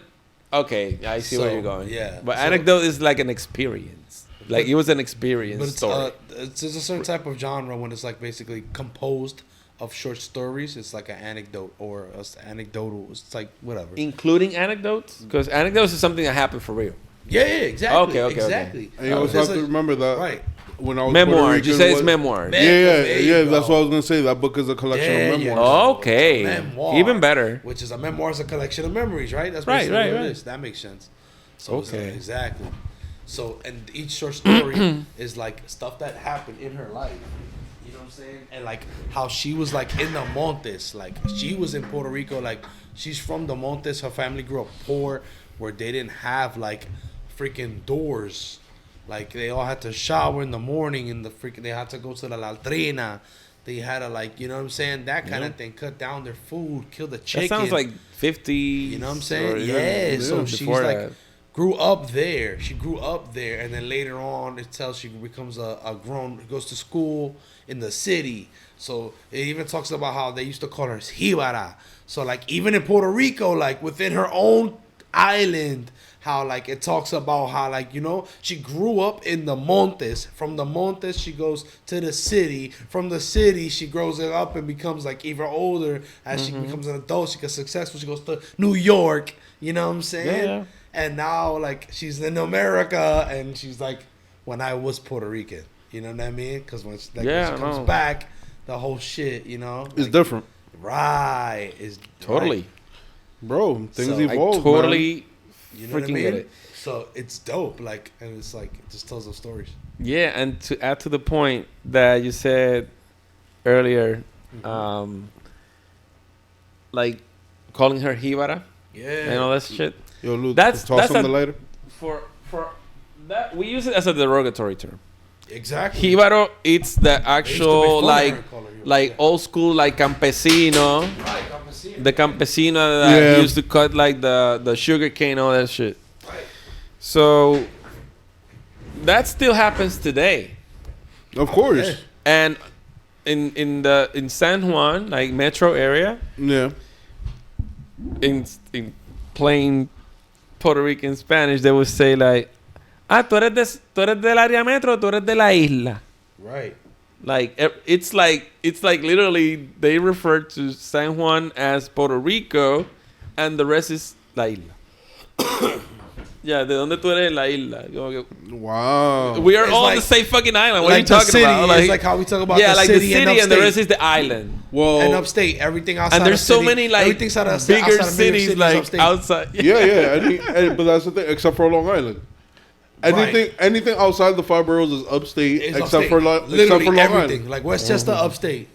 okay, I see where you're going. Yeah, but anecdote is like an experience. Like it was an experience story. It's a certain type of genre when it's basically composed of short stories. It's like an anecdote or anecdotal. It's like whatever. Including anecdotes, because anecdotes is something that happened for real. Yeah, exactly. Okay. Exactly. And you always have to remember that. Right. When I was memoirs. You say it's memoirs. Yeah. That's what I was gonna say. That book is a collection of memoirs. Yeah. Okay. Memoir, even better. Which is a memoir is a collection of memories, right? That's right. What it is. That makes sense. So okay. Exactly. So and each short story is stuff that happened in her life. You know what I'm saying? And how she was in the Montes. She was in Puerto Rico. She's from the Montes. Her family grew up poor, where they didn't have freaking doors. They all had to shower in the morning, and they had to go to the latrina. They had to you know what I'm saying, that kind of thing. Cut down their food, kill the chicken. That sounds like 50. You know what I'm saying? Yeah. So she's grew up there. She grew up there, and then later on, it tells she becomes a grown, goes to school in the city. So it even talks about how they used to call her Jibara. So like even in Puerto Rico, like within her own island, how like it talks about how like, you know, she grew up in the Montes. From the Montes she goes to the city. From the city she grows up and becomes like even older. As she becomes an adult, she gets successful, she goes to New York, you know what I'm saying? Yeah. And now like she's in America, and she's like, when I was Puerto Rican, you know what I mean? Because when she comes back, the whole shit, you know, it's like, different. Right. It's totally right. Bro, things evolve. I totally man. You know what I mean? get it. So it's dope, like, and it's like it just tells those stories. Yeah, and to add to the point that you said earlier, like calling her Jibara, and all that shit. Yo, Luke, that's something later. For that, we use it as a derogatory term. Exactly. Jibaro, it's the actual like old school like campesino. Right, campesino. The campesino that used to cut like the sugar cane, all that shit. Right. So that still happens today. Of course. Okay. And in San Juan, like metro area, Yeah. in plain Puerto Rican Spanish, they would say like, tú eres del área metro, tú eres de la isla. Right. Like it's like literally they refer to San Juan as Puerto Rico, and the rest is la isla. Yeah, de donde tú eres la isla. Wow. We are It's all like, the same fucking island. What like are you talking city, about? It's like how we talk about the city and the rest is the island. Well, and upstate, everything outside. And there's of so city, many like everything's bigger outside of cities like upstate. outside. yeah. But that's the thing, except for Long Island. Anything outside the 5 boroughs is upstate, except for Long everything. Island. Like Westchester, upstate.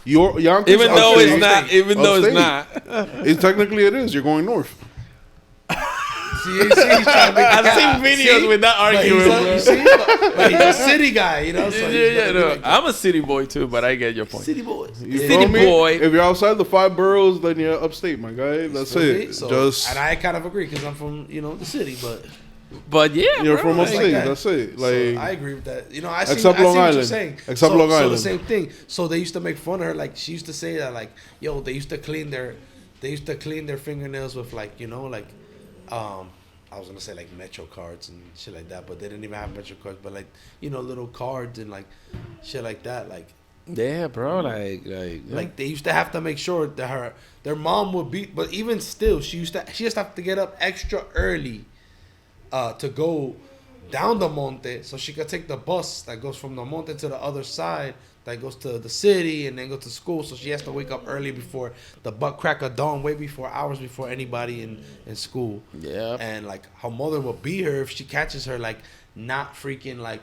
Yonkers, Even though upstate. it's not, It's technically it is. You're going north. He's trying to make I've seen videos with that argument. But he's a city guy, you know. So no. I'm a city boy too, but I get your point. City boys. City boy. If you're outside the 5 boroughs, then you're upstate, my guy. That's it. So, and I kind of agree because I'm from the city, but yeah, you're bro, from upstate. like that's it. So I agree with that. I see Long what Island. you're saying. Except Long Island. So the same thing. So they used to make fun of her. Like she used to say that, like, yo, they used to clean their fingernails with I was gonna say like Metro cards and shit like that, but they didn't even have Metro cards. But like little cards and like shit like that. Like yeah, bro. Like they used to have to make sure that their mom would be. But even still, she used to have to get up extra early. To go down the Monte so she could take the bus that goes from the Monte to the other side that goes to the city and then go to school. So she has to wake up early before the butt crack of dawn, way before hours before anybody in school. Yeah. And like her mother will beat her if she catches her like not freaking like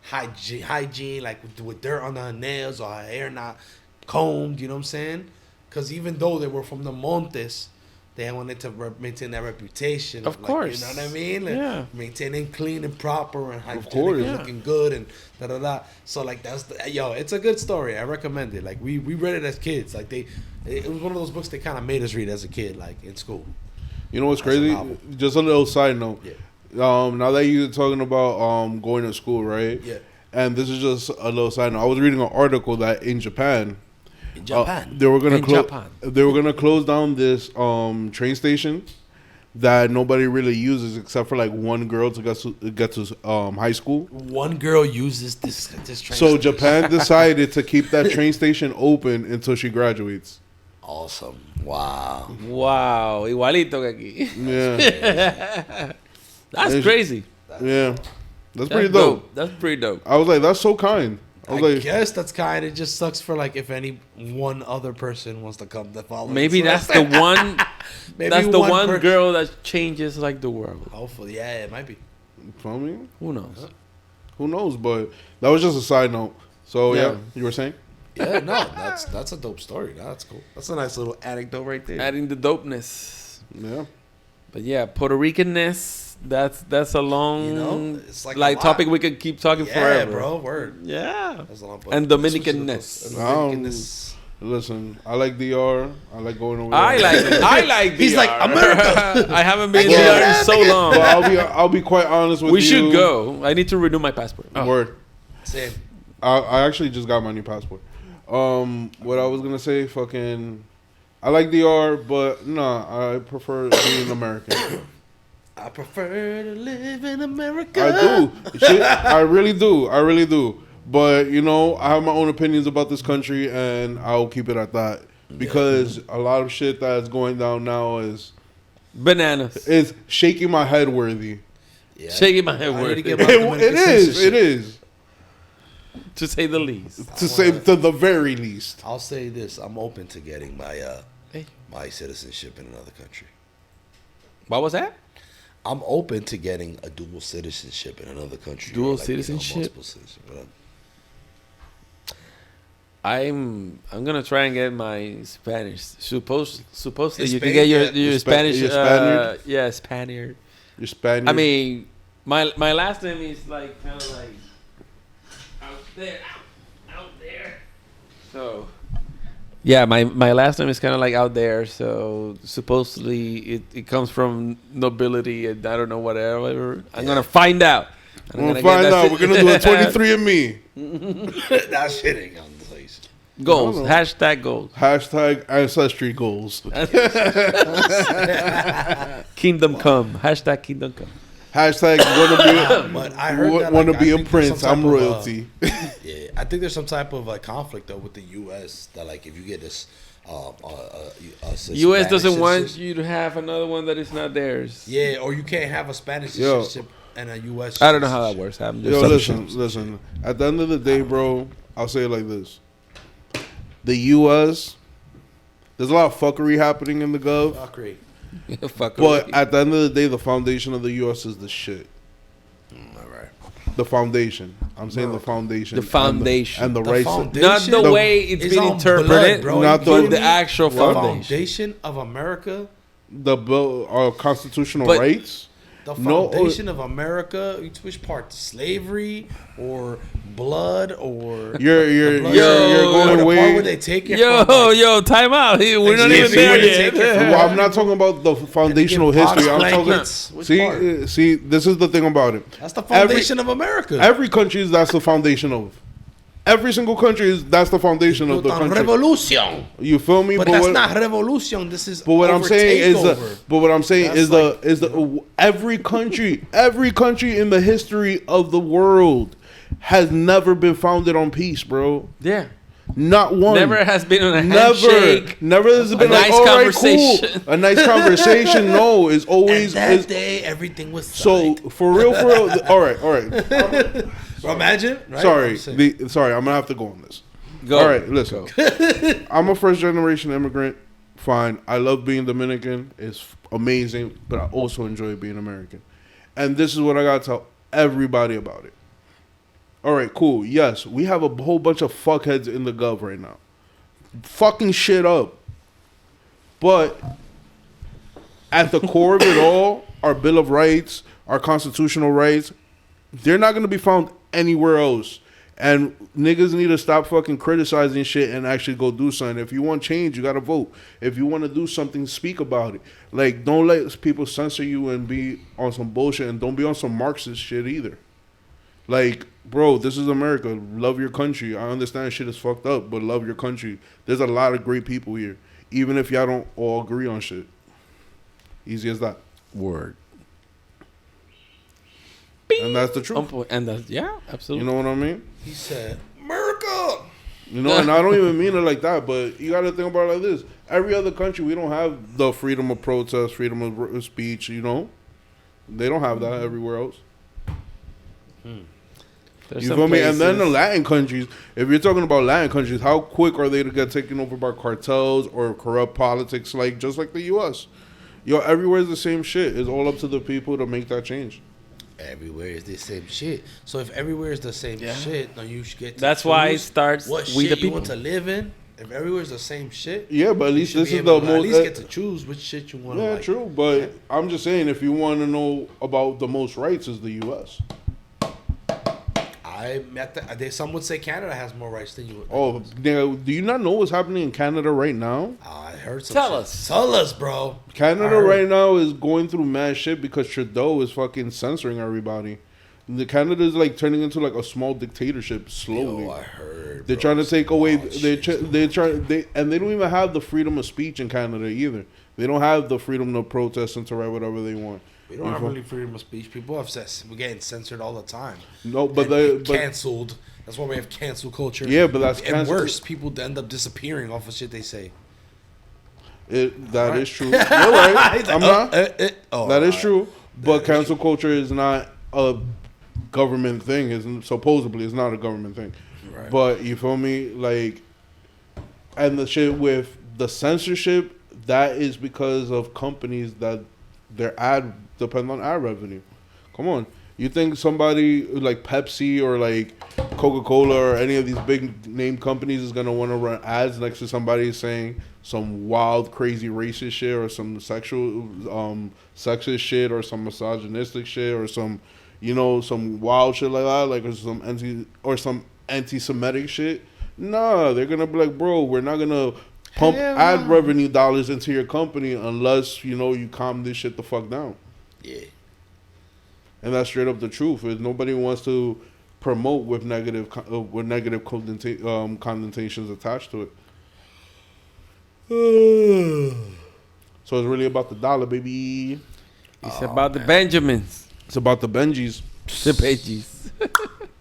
hygiene like with dirt on her nails or her hair not combed. You know what I'm saying? Because even though they were from the Montes, they wanted to maintain that reputation. Of course. You know what I mean? Like, maintaining clean and proper and hygienic and looking good and da-da-da. So, like, it's a good story. I recommend it. Like, we read it as kids. Like, it was one of those books they kind of made us read as a kid, like, in school. You know what's crazy? Just a little side note. Yeah. Now that you're talking about going to school, right? Yeah. And this is just a little side note. I was reading an article that in Japan, they were gonna close down this train station that nobody really uses except for like one girl to get to high school. One girl uses this train So station. Japan decided to keep that train station open until she graduates. Awesome. Wow. Igualito que aquí. Yeah. That's crazy. Yeah. That's pretty dope. That's pretty dope. I was like, that's so kind. I guess that's kind. It just sucks for like if any one other person wants to come to follow. Maybe that's the one. That's the one girl that changes like the world. Hopefully, yeah, it might be. Feel me? Who knows? Who knows? But that was just a side note. So yeah, you were saying? Yeah, no, that's a dope story. That's cool. That's a nice little anecdote right there. Adding the dopeness. Yeah. But yeah, Puerto Ricanness. That's a long it's like topic we could keep talking forever. Yeah, bro. Word. Yeah. That's a long and Dominicanness. Listen, I like DR. I like going over there. I like DR. He's like, America. I haven't been there in so long. But I'll be quite honest with you. We should go. I need to renew my passport. Word. Same. I actually just got my new passport. What I was gonna say, I like DR, but I prefer being American. I prefer to live in America. I do. Shit, I really do. But, I have my own opinions about this country, and I'll keep it at that. Because a lot of shit that's going down now is... Bananas. Is shaking my head worthy. Yeah, shaking my head worthy. It is. To say the least. To the very least. I'll say this. I'm open to getting my citizenship in another country. What was that? I'm open to getting a dual citizenship in another country. Dual citizenship? Multiple citizenship. I'm gonna try and get my Spanish. Supposedly you can get your Spanish. Spaniard? Yeah, Spaniard. Your Spaniard. I mean, my last name is like kind of like out there. So yeah, my last name is kind of like out there. So supposedly it comes from nobility, and I don't know whatever. I'm gonna find out. We're gonna find out. We're gonna do a 23andMe. That shit ain't on the place. Goals. Hashtag goals. Hashtag ancestry goals. Kingdom come. Hashtag kingdom come. Hashtag wanna be a prince. I'm royalty. Yeah, I think there's some type of conflict though with the U.S. that if you get this, U.S. doesn't want you to have another one that is not theirs. Yeah, or you can't have a Spanish citizenship and a U.S. I don't know how that works. Listen. At the end of the day, bro, I'll say it like this: the U.S. There's a lot of fuckery happening in the gov. Fuckery. But at the end of the day, the foundation of the U.S. is the shit. All right. The foundation. I'm saying the foundation. The foundation. And the rights. Not the way it's been interpreted, blood, but the actual foundation. Foundation of America. The constitutional rights. The foundation of America. Which part? Slavery or blood or you're going away. Where they take it yo, time out. We're not even there yet. Well, I'm not talking about the foundational history. I'm talking. See, this is the thing about it. That's the foundation of America. Every country that's the foundation of. Every single country that's the foundation of the country. Revolution. You feel me? But that's not revolution. This is. But what I'm saying is every country in the history of the world has never been founded on peace, bro. Yeah. Not one. Never has been on a handshake. Never has been nice conversation. Cool. A nice conversation. No, it's always. And that day, everything was signed. So for real. All right. Imagine. Right? Sorry. I'm gonna have to go on this. Go. All right, listen. I'm a first generation immigrant. Fine. I love being Dominican. It's amazing, but I also enjoy being American. And this is what I gotta tell everybody about it. All right, cool. Yes, we have a whole bunch of fuckheads in the gov right now, fucking shit up. But at the core of it all, our Bill of Rights, our constitutional rights, they're not gonna be found anywhere else. And niggas need to stop fucking criticizing shit and actually go do something. If you want change, you gotta vote. If you want to do something, speak about it. Like, don't let people censor you and be on some bullshit, and don't be on some Marxist shit either. Like, bro, this is America. Love your country. I understand shit is fucked up, but love your country. There's a lot of great people here, even if y'all don't all agree on shit. Easy as that. Word. And that's the truth. And that's, yeah, absolutely. You know what I mean? He said, America. You know, and I don't even mean it like that, but you got to think about it like this. Every other country, we don't have the freedom of protest, freedom of speech, you know? They don't have that everywhere else. You feel me? And then the Latin countries, if you're talking about Latin countries, how quick are they to get taken over by cartels or corrupt politics, like just like the U.S.? Yo, everywhere is the same shit. It's all up to the people to make that change. Everywhere is the same shit. So if everywhere is the same shit, then you should get to That's why it starts what we shit the people you want to live in. If everywhere is the same shit, yeah, but at least this is the most. At least get to choose which shit you want to like. Yeah, true. But I'm just saying, if you want to know about the most rights, is the U.S. I Some would say Canada has more rights than you. Oh, do you not know what's happening in Canada right now? I heard some Tell shit. us. Tell us, bro. Canada right now is going through mad shit because Trudeau is fucking censoring everybody. Canada is like turning into like a small dictatorship slowly. Yo, I heard. They're trying to take away. They don't even have the freedom of speech in Canada either. They don't have the freedom to protest and to write whatever they want. We don't have really freedom of speech. People have said we're getting censored all the time. No, but canceled. That's why we have cancel culture. Yeah, but that's and worse. People end up disappearing off of shit they say. That is true. You're right. I'm not. That is true. But cancel culture is not a government thing. Supposedly it's not a government thing. Right. But you feel me? Like, and the shit with the censorship, that is because of companies that their ad depend on ad revenue. Come on. You think somebody like Pepsi or like Coca-Cola or any of these big name companies is gonna want to run ads next to somebody saying some wild, crazy racist shit or some sexual, sexist shit or some misogynistic shit or some, some wild shit like that, like or some anti-Semitic shit? Nah, they're gonna be like, bro, we're not gonna pump ad revenue dollars into your company unless you calm this shit the fuck down. Yeah. And that's straight up the truth. Is nobody wants to promote with negative connotations attached to it. So it's really about the dollar, baby. It's about the Benjamins. It's about the Benjis. The Benjis.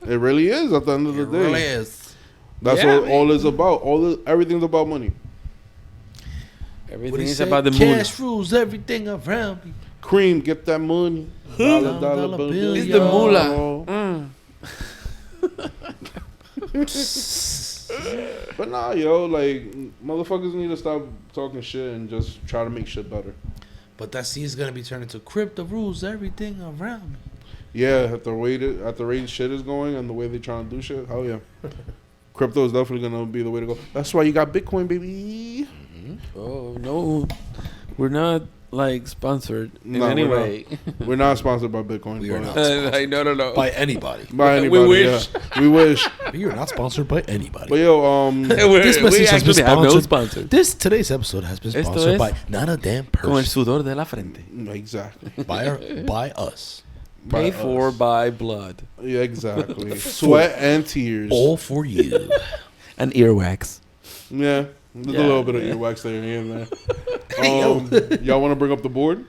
It really is at the end of the day. It really is. That's what all is about. Everything's about money. Everything is about the moolah. Cash rules everything around me. Cream, get that money. Dollar bill. It's the moolah. But nah, like, motherfuckers need to stop talking shit and just try to make shit better. But that C is gonna be turned into crypto rules everything around me. Yeah, at the rate shit is going and the way they trying to do shit, hell yeah. Crypto is definitely gonna be the way to go. That's why you got Bitcoin, baby. Mm-hmm. Oh no, we're not like sponsored in any way. We're not sponsored by Bitcoin. We are not sponsored no. by anybody. By anybody. We wish. Yeah. We wish. We are not sponsored by anybody. But yo, this message has been sponsored. Sponsor. Today's episode has been sponsored by not a damn person. Con el sudor de la frente. Exactly. By us. Paid for by blood. Yeah, exactly. Sweat and tears. All for you. And earwax. Yeah. There's a little bit of earwax there and there. Y'all want to bring up the board?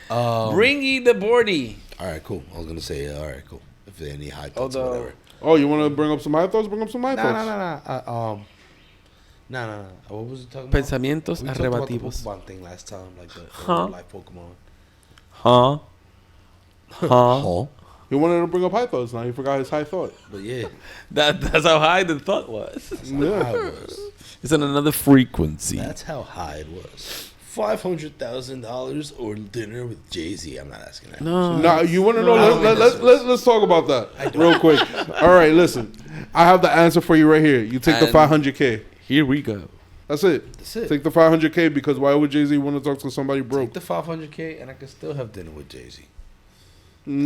Bringy the boardy. All right, cool. I was going to say, all right, cool. If there are any high thoughts or whatever. Oh, you want to bring up some high thoughts? Bring up some high thoughts. No. What was it talking about? Pensamientos arrebativos. We talked about the Pokemon thing last time, like the live Pokemon. Huh? He wanted to bring up high thoughts. Now he forgot his high thought. But yeah, that's how high the thought was. That's how it was. It's on another frequency. That's how high it was. $500,000 or dinner with Jay-Z. I'm not asking that. No, you want to know? Let's talk about that real quick. All right, listen. I have the answer for you right here. You take the $500K. Here we go. That's it. Take the $500K because why would Jay-Z want to talk to somebody broke? Take the $500K and I can still have dinner with Jay-Z.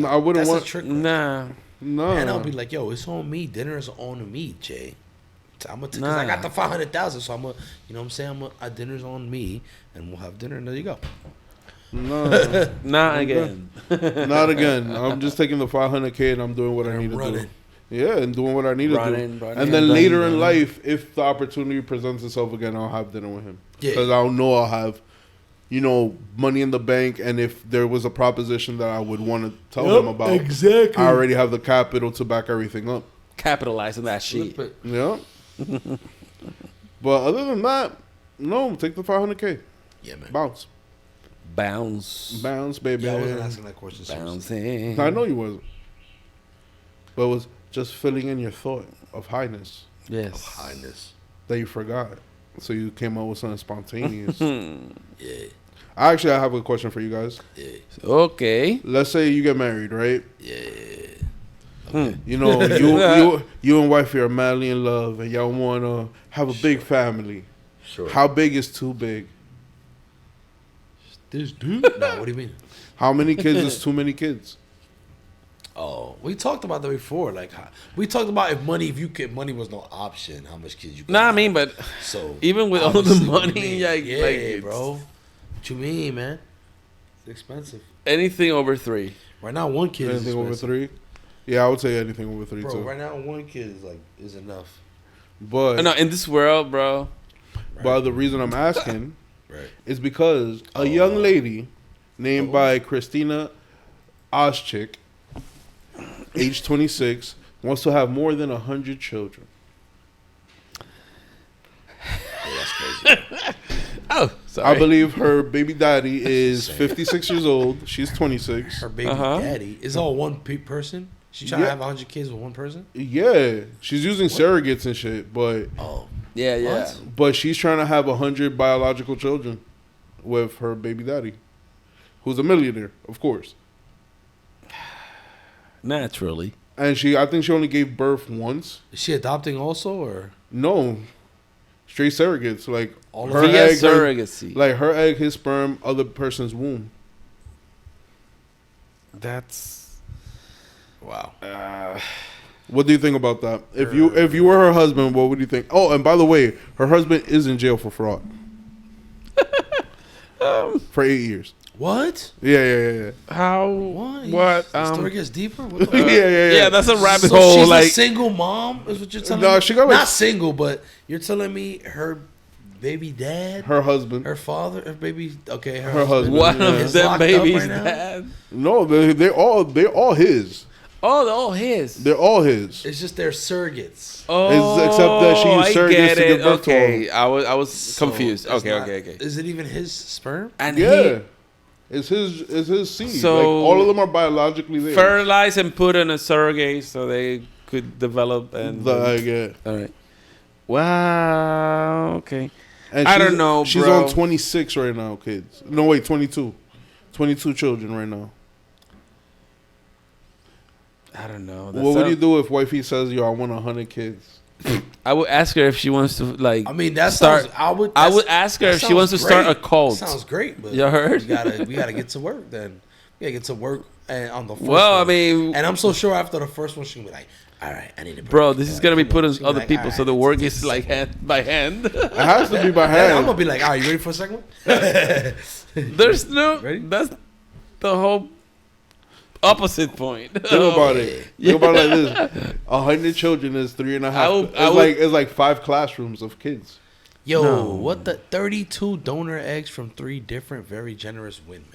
I wouldn't want. A trick. Nah. And I'll be like, yo, it's on me. Dinner is on me, Jay. Because I got the $500,000, so I'm gonna, you know what I'm saying? Dinner's on me, and we'll have dinner, and there you go. No, not again. Not again. I'm just taking the $500K and I'm doing what I need to do. Yeah, and doing what I need to do. And then later in life, if the opportunity presents itself again, I'll have dinner with him. Because I'll know I'll have, money in the bank, and if there was a proposition that I would want to tell him about, I already have the capital to back everything up. Capitalize on that shit. Yeah. But other than that, no, take the $500K. Yeah, man. Bounce, baby. Yeah, I wasn't asking that question. Bouncing. I know you wasn't. But it was just filling in your thought of highness. Yes. Of highness. That you forgot. So you came up with something spontaneous. Yeah. I have a question for you guys. Yeah. Okay. Let's say you get married, right? Yeah. Okay. You and wifey are madly in love, and y'all want to have a big family. Sure. How big is too big? This dude? No, what do you mean? How many kids is too many kids? Oh, we talked about that before. Like, we talked about if money was no option, how much kids you could I mean, but so even with all the money, like bro. What you mean, man? It's expensive. Anything over 3. Right now, one kid anything is over 3. Yeah, I would say anything over 3 too. Right now, one kid is enough. But no, in this world, bro. Right. But the reason I'm asking is because a young lady named by Christina Oschik, age 26, wants to have more than 100 children. That's crazy. Oh, sorry. I believe her baby daddy is 56 years old. She's 26. Her baby daddy is all one person? She's trying to have 100 kids with one person? Yeah. She's using surrogates and shit, but... Oh. Yeah. But she's trying to have 100 biological children with her baby daddy, who's a millionaire, of course. Naturally. And I think she only gave birth once. Is she adopting also, or no? Straight surrogates, like all her egg, surrogacy, like her egg, his sperm, other person's womb. That's wow. What do you think about that? If you were her husband, what would you think? Oh, and by the way, her husband is in jail for fraud for 8 years. What? Yeah. How? What? The story gets deeper. What yeah. That's a rabbit so hole. She's like a single mom, is what you're telling me? No, she got not single, but you're telling me her baby dad, her husband, her father, her baby. Okay, her husband. One of them baby's dad. No, they're all his. Oh, they're all his. They're all his. It's just their surrogates. Oh, except that she used surrogates to give birth to him. I was confused. Okay. Is it even his sperm? And it's his seed. So like, all of them are biologically there. Fertilized and put in a surrogate so they could develop and. All right. Wow. Okay. And I don't know. She's bro. on 26 right now, kids. No, wait, 22. 22 children right now. I don't know. What would you do if wifey says, "Yo, I want 100 kids"? I would ask her if she wants to like. I mean, that start. Sounds, I would ask her if she wants to start a cult. Sounds great, but you heard? We gotta get to work then. We gotta get to work and on the first one. I mean, and I'm so sure after the first one she'll be like, "All right, I need to." Bro, this is gonna be put on other people, so the work is like hand by hand. It has to be by hand. I'm gonna be like, "All right, you ready for a second one?" There's no. Ready? That's the whole opposite point. Think about it. Think about it like this: 100 children is 3.5. It's like 5 classrooms of kids. Yo, what the 32 donor eggs from 3 different, very generous women.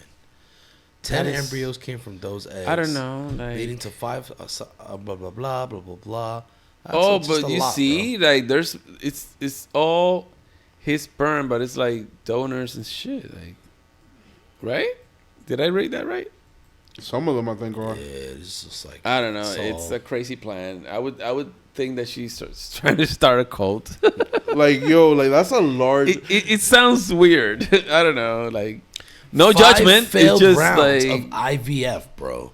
10 embryos came from those eggs. I don't know, leading to 5. Blah blah blah blah blah blah. That's but you see, bro. Like there's it's all his sperm, but it's like donors and shit. Like, right? Did I read that right? Some of them I think are. Yeah, it's just like I don't know. It's a crazy plan. I would think that she's trying to start a cult. Like that's a large. It sounds weird. I don't know. Like no 5 judgment. Failed it's just rounds like of IVF, bro.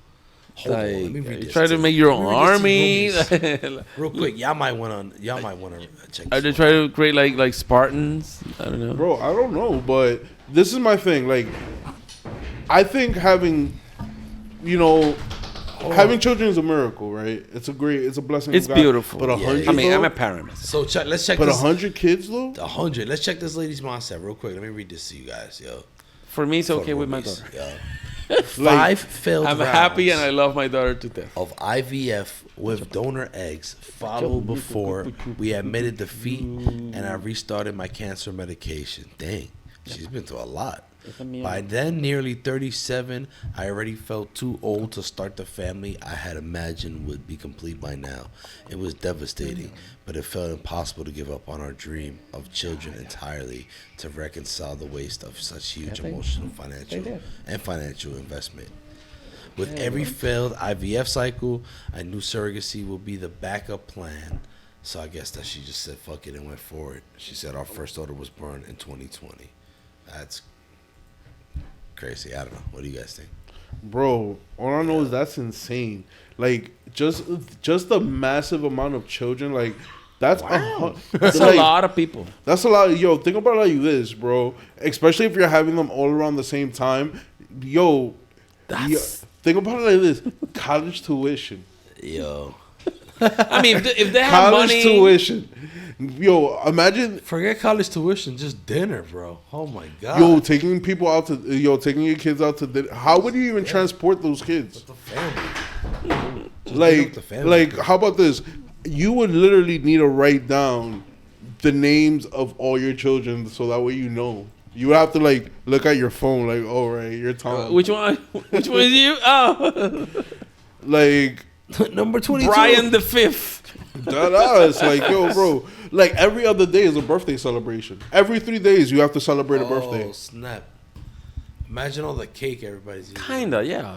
Hold on, let me read this. Try to make your own army. Real quick, y'all might want to check. Are they trying to create like Spartans? I don't know, bro. I don't know, but this is my thing. Like, I think having children is a miracle, right? It's a blessing. It's beautiful. But 100. I mean, I'm a parent. So let's check. But this. 100 kids though. 100. Let's check this lady's mindset real quick. Let me read this to you guys, yo. For me, it's okay with my daughter. Yo. 5 failed I'm rounds happy and I love my daughter to death. of IVF with donor eggs followed before we admitted defeat and I restarted my cancer medication. Dang, she's been through a lot. By then, nearly 37, I already felt too old to start the family I had imagined would be complete by now. It was devastating, but it felt impossible to give up on our dream of children entirely to reconcile the waste of such huge emotional, financial investment. With every failed IVF cycle, I knew surrogacy would be the backup plan. So I guess that she just said fuck it and went for it. She said our first daughter was born in 2020. That's crazy. I don't know. What do you guys think? Bro, all I know is that's insane. Like, just the massive amount of children, like, that's that's a lot of people. That's a lot. Yo, think about it like this, bro. Especially if you're having them all around the same time. Think think about it like this: college tuition. Yo. I mean, if they have college money, tuition. Yo, imagine. Forget college tuition, just dinner, bro. Oh my god. Yo, taking people out to taking your kids out to dinner. How would you even transport those kids? With the family. Like, how about this? You would literally need to write down the names of all your children, so that way you know. You would have to like look at your phone, like, oh right, you're Tom. Which one? Which one is you? Oh, like number 22. Brian the Fifth. That us, like, yo, bro. Like every other day is a birthday celebration. Every 3 days you have to celebrate a birthday. Oh snap! Imagine all the cake everybody's eating. Kinda, yeah.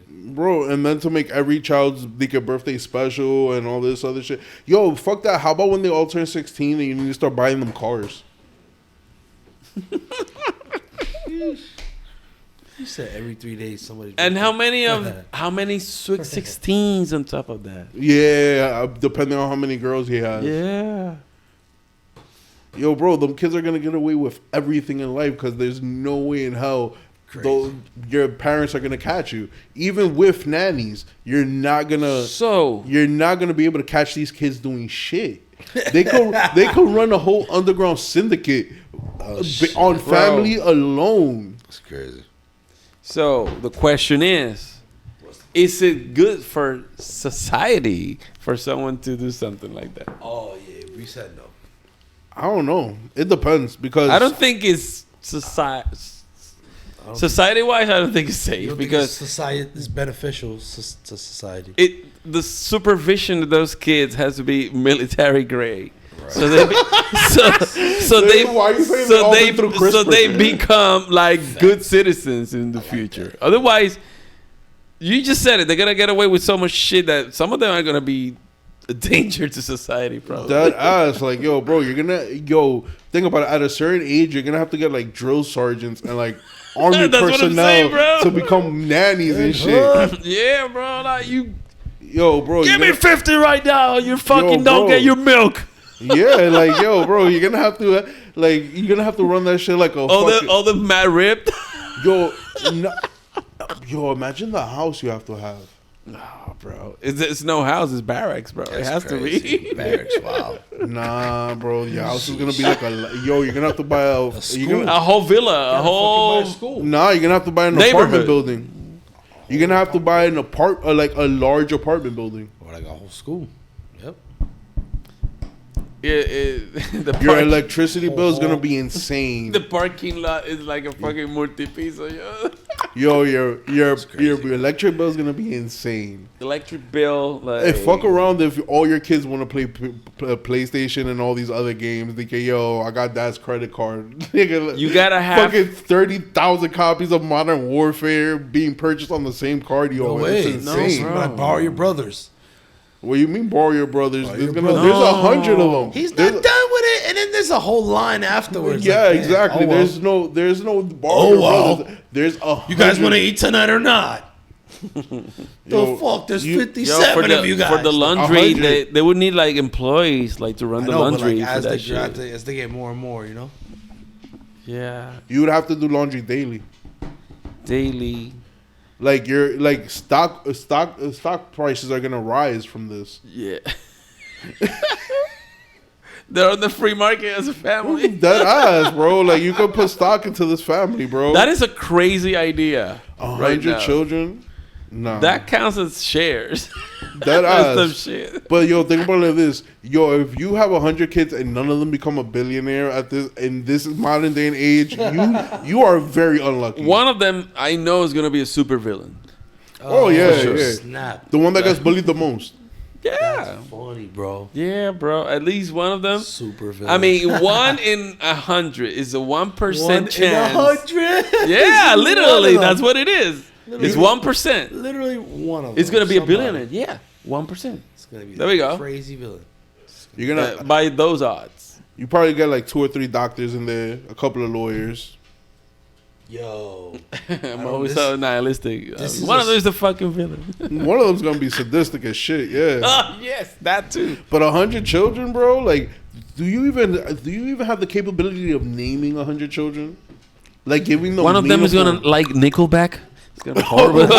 Bro, and then to make every child's like a birthday special and all this other shit. Yo, fuck that. How about when they all turn 16 and you need to start buying them cars? You said every 3 days somebody. And how many sweet 16s on top of that? Yeah, depending on how many girls he has. Yeah. Yo, bro, them kids are gonna get away with everything in life because there's no way in hell your parents are gonna catch you. Even with nannies, you're not gonna be able to catch these kids doing shit. They could run a whole underground syndicate on family alone. That's crazy. So the question is it good for society for someone to do something like that? Oh yeah, we said no. I don't know. It depends because I don't think it's society-wise. I don't think it's safe because society is beneficial to society. The supervision of those kids has to be military grade. Right. So they become like good citizens in the future. Otherwise, you just said it. They're gonna get away with so much shit that some of them are gonna be a danger to society, probably. That ass, like, yo, bro, think about it. At a certain age, you're gonna have to get like drill sergeants and like army personnel to become nannies and shit. Yeah, bro, like you. Yo, bro, give me 50 right now. You fucking don't get your milk. Yeah, like, yo, bro, you're gonna have to run that shit like all the mad ripped. Yo, imagine the house you have to have. No, bro, it's no house, it's barracks, bro. It has crazy. to be barracks. Wow. Nah, bro, your house is gonna be like you're gonna have to buy a whole villa, a whole school. Nah, you're gonna have to buy an apartment building. You're gonna have to buy a large apartment building. Or like a whole school. Yep. Your electricity bill is gonna be insane. The parking lot is like a fucking multi-piso, yo. Your electric bill is gonna be insane. Electric bill, like. Hey, fuck around if all your kids want to play PlayStation and all these other games. They say, yo, I got dad's credit card. You gotta have fucking 30,000 copies of Modern Warfare being purchased on the same card. Yo, no way. It's insane. No, borrow your brother's. What do you mean borrow your brothers? There's 100 of them. He's not done with it, and then there's a whole line afterwards. Yeah, like, exactly. Oh, there's no borrow your brothers. There's 100. You guys want to eat tonight or not? The fuck? There's 57 of you guys. For the laundry, they would need like employees like to run the laundry. But, like, as they get more and more, you know. Yeah. You would have to do laundry daily. Like your stock prices are gonna rise from this. Yeah. They're on the free market as a family. That ass, bro. Like you could put stock into this family, bro. That is a crazy idea. 100 children. Nah. That counts as shares. That ass. Some shit. But yo, think about it like this. Yo, if you have 100 kids and none of them become a billionaire in this modern day and age, you are very unlucky. One of them I know is gonna be a super villain. Oh yeah, sure. yeah. Snap. The one that gets bullied the most. Yeah. That's funny, bro. Yeah, bro. At least one of them. Super villain. I mean, 1 in 100 is a 1% chance. 100? Yeah, literally. That's what it is. It's 1%. Literally one of them. It's going to be a billionaire. Yeah, 1%. It's going to be there we go. Crazy villain. You're gonna by those odds. You probably get like 2 or 3 doctors in there, a couple of lawyers. Yo. I'm always so nihilistic. One of them is the fucking villain. One of them's going to be sadistic as shit, yeah. Oh, yes, that too. But 100 children, bro, like, do you even have the capability of naming 100 children? Like giving them one of them is going to like Nickelback. It's gonna be horrible. Word.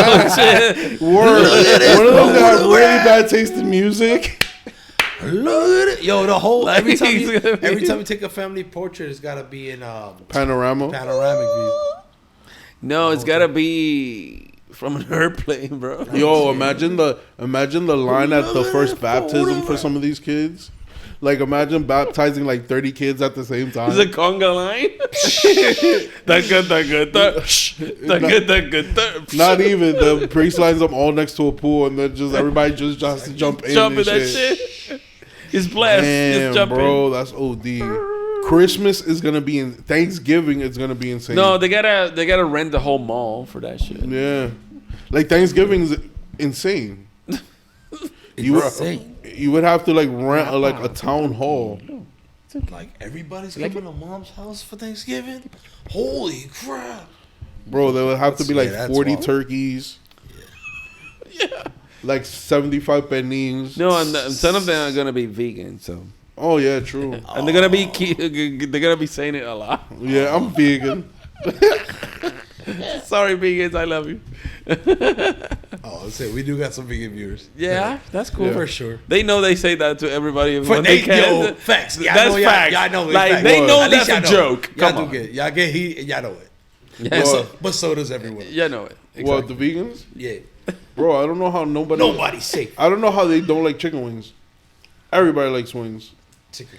One of them got really bad taste in music. Look at it, yo. The whole every time you take a family portrait, it's gotta be in panoramic view. No, it's gotta be from an airplane, bro. Yo, imagine the line at the first baptism for some of these kids. Like, imagine baptizing like 30 kids at the same time. Is a conga line? Not even. The priest lines them all next to a pool, and then just everybody just has to jump in. Jump in that shit. It's blessed. Damn, it's bro, that's OD. Christmas is gonna be in. Thanksgiving is gonna be insane. No, they gotta rent the whole mall for that shit. Yeah, like Thanksgiving's insane. You would have to like rent a town hall. Like everybody's coming to mom's house for Thanksgiving. Holy crap, bro! There would have to be like 40 turkeys. Yeah. Like 75 panins. No, and some of them are gonna be vegan. So. Oh yeah, true. And they're gonna be saying it a lot. Yeah, I'm vegan. Sorry, vegans, I love you. We do got some vegan viewers. Yeah, that's cool for sure. They know they say that to everybody when they can. Yo, facts. That's facts. Y'all know like facts. they know that's a joke. Y'all do get. Y'all get heat. And y'all know it. Yeah. But so does everyone. Yeah, know it. Exactly. What, the vegans? Yeah. Bro, I don't know how nobody's safe. I don't know how they don't like chicken wings. Everybody likes wings.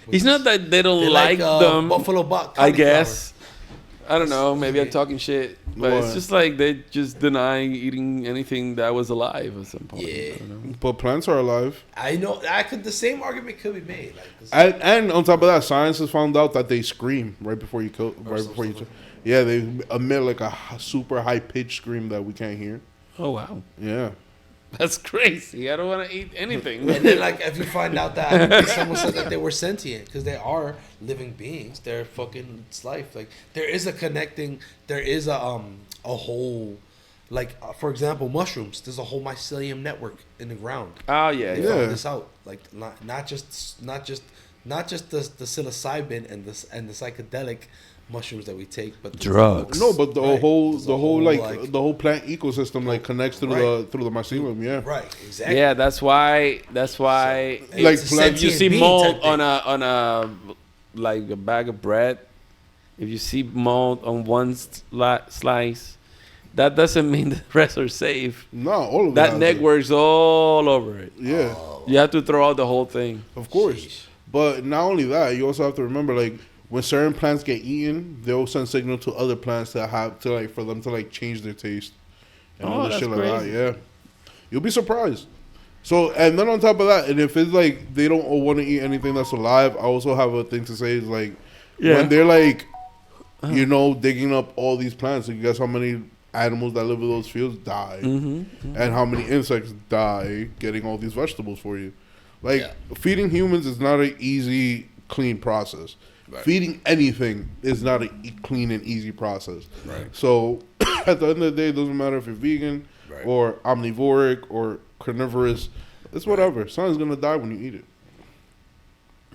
It's not that they don't like them. Buffalo buck. I guess. I don't know. Maybe I'm talking shit, but it's just like they just denying eating anything that was alive at some point. Yeah. I don't know. But plants are alive. I know. The same argument could be made. And on top of that, science has found out that they scream right before you kill. Yeah, they emit like a super high pitched scream that we can't hear. Oh wow. Yeah. That's crazy. I don't want to eat anything. And then, like, if you find out that someone said that they were sentient, because they are living beings, they're fucking it's life. Like, there is a whole, like, for example, mushrooms. There's a whole mycelium network in the ground. Oh yeah, They found this out. Like, not just the psilocybin and the psychedelic mushrooms that we take, but drugs. No, but the whole plant ecosystem like connects through the mycelium. Yeah, right, exactly. Yeah, that's why. So, like, if you see mold on a like a bag of bread, if you see mold on one slice, that doesn't mean the rest are safe. No, all of that networks all over it. Yeah, you have to throw out the whole thing. Of course. Jeez. But not only that, you also have to remember, like, when certain plants get eaten, they'll send signal to other plants that have to, like, for them to, like, change their taste and all this shit like that. Yeah, you'll be surprised. So, and then on top of that, and if it's like they don't want to eat anything that's alive, I also have a thing to say is like, when they're like, digging up all these plants, you guess how many animals that live in those fields die, and how many insects die getting all these vegetables for you. Like, feeding humans is not an easy, clean process. Right. Feeding anything is not a clean and easy process. Right. So, at the end of the day, it doesn't matter if you're vegan or omnivoric or carnivorous. It's whatever. Something's going to die when you eat it.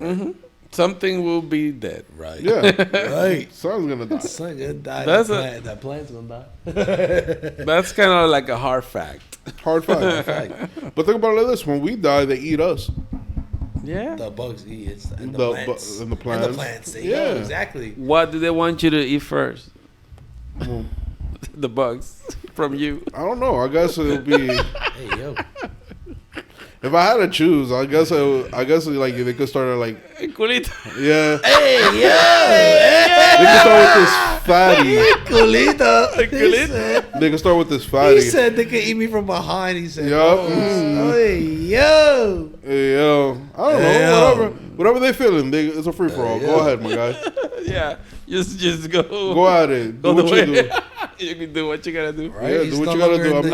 Mm-hmm. Something will be dead. Right. Yeah. Right. Something's going to die. Something's going to die. That plant's going to die. That's kind of like a hard fact. Hard fact. But think about it like this. When we die, they eat us. Yeah. The bugs eat it. And the plants. And the plants. And the plants. Yeah, exactly. What do they want you to eat first? Well, the bugs from you. I don't know. I guess it'll be... Hey, yo. If I had to choose, I guess like they could start at like culito. Yeah. Hey, yo. They could start with this fatty. Culito. They could start with this fatty. He said they could eat me from behind. He said, "Yup." Hey, yo. Hey, yo. I don't know. Whatever they feeling. It's a free for all. Go ahead, my guy. Yeah. Just go. Go at it. Do what you do. You can do what you gotta do. Right? Yeah, do what you gotta do. I'm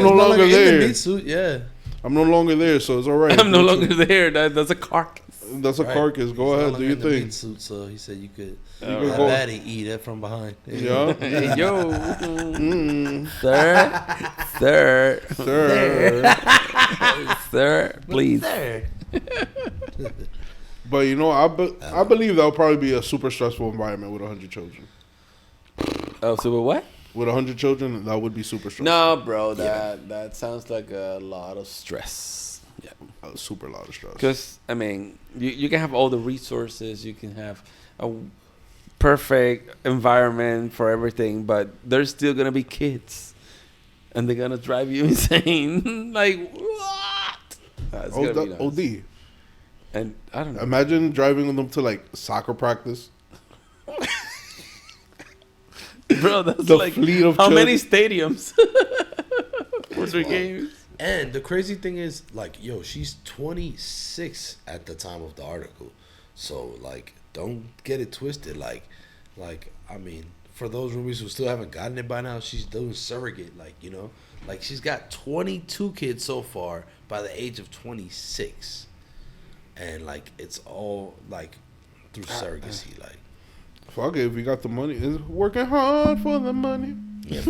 no longer there. In the meat suit, yeah. I'm no longer there, so it's all right. I'm no longer there. That's a carcass. That's a carcass. Go ahead, do your thing. Meat suit, so he said you could have eat it from behind. Yeah. Hey, yo. Sir, please. But I believe that'll probably be a super stressful environment with 100 children. Oh, so what? with 100 children, that would be super stressful. No, bro, that sounds like a lot of stress. Yeah, a super lot of stress. Because, I mean, you can have all the resources, you can have a perfect environment for everything, but there's still going to be kids. And they're going to drive you insane. Like, what? That's gonna be nice. OD. And I don't know. Imagine driving them to, like, soccer practice. Bro, that's the like fleet of how children. many stadiums for 3 games? And the crazy thing is, like, yo, she's 26 at the time of the article. So, like, don't get it twisted. Like, I mean, for those roomies who still haven't gotten it by now, she's doing surrogate. Like, you know, like she's got 22 kids so far by the age of 26, and like it's all like through surrogacy. Like, fuck it, if you got the money, it's working hard for the money. yeah,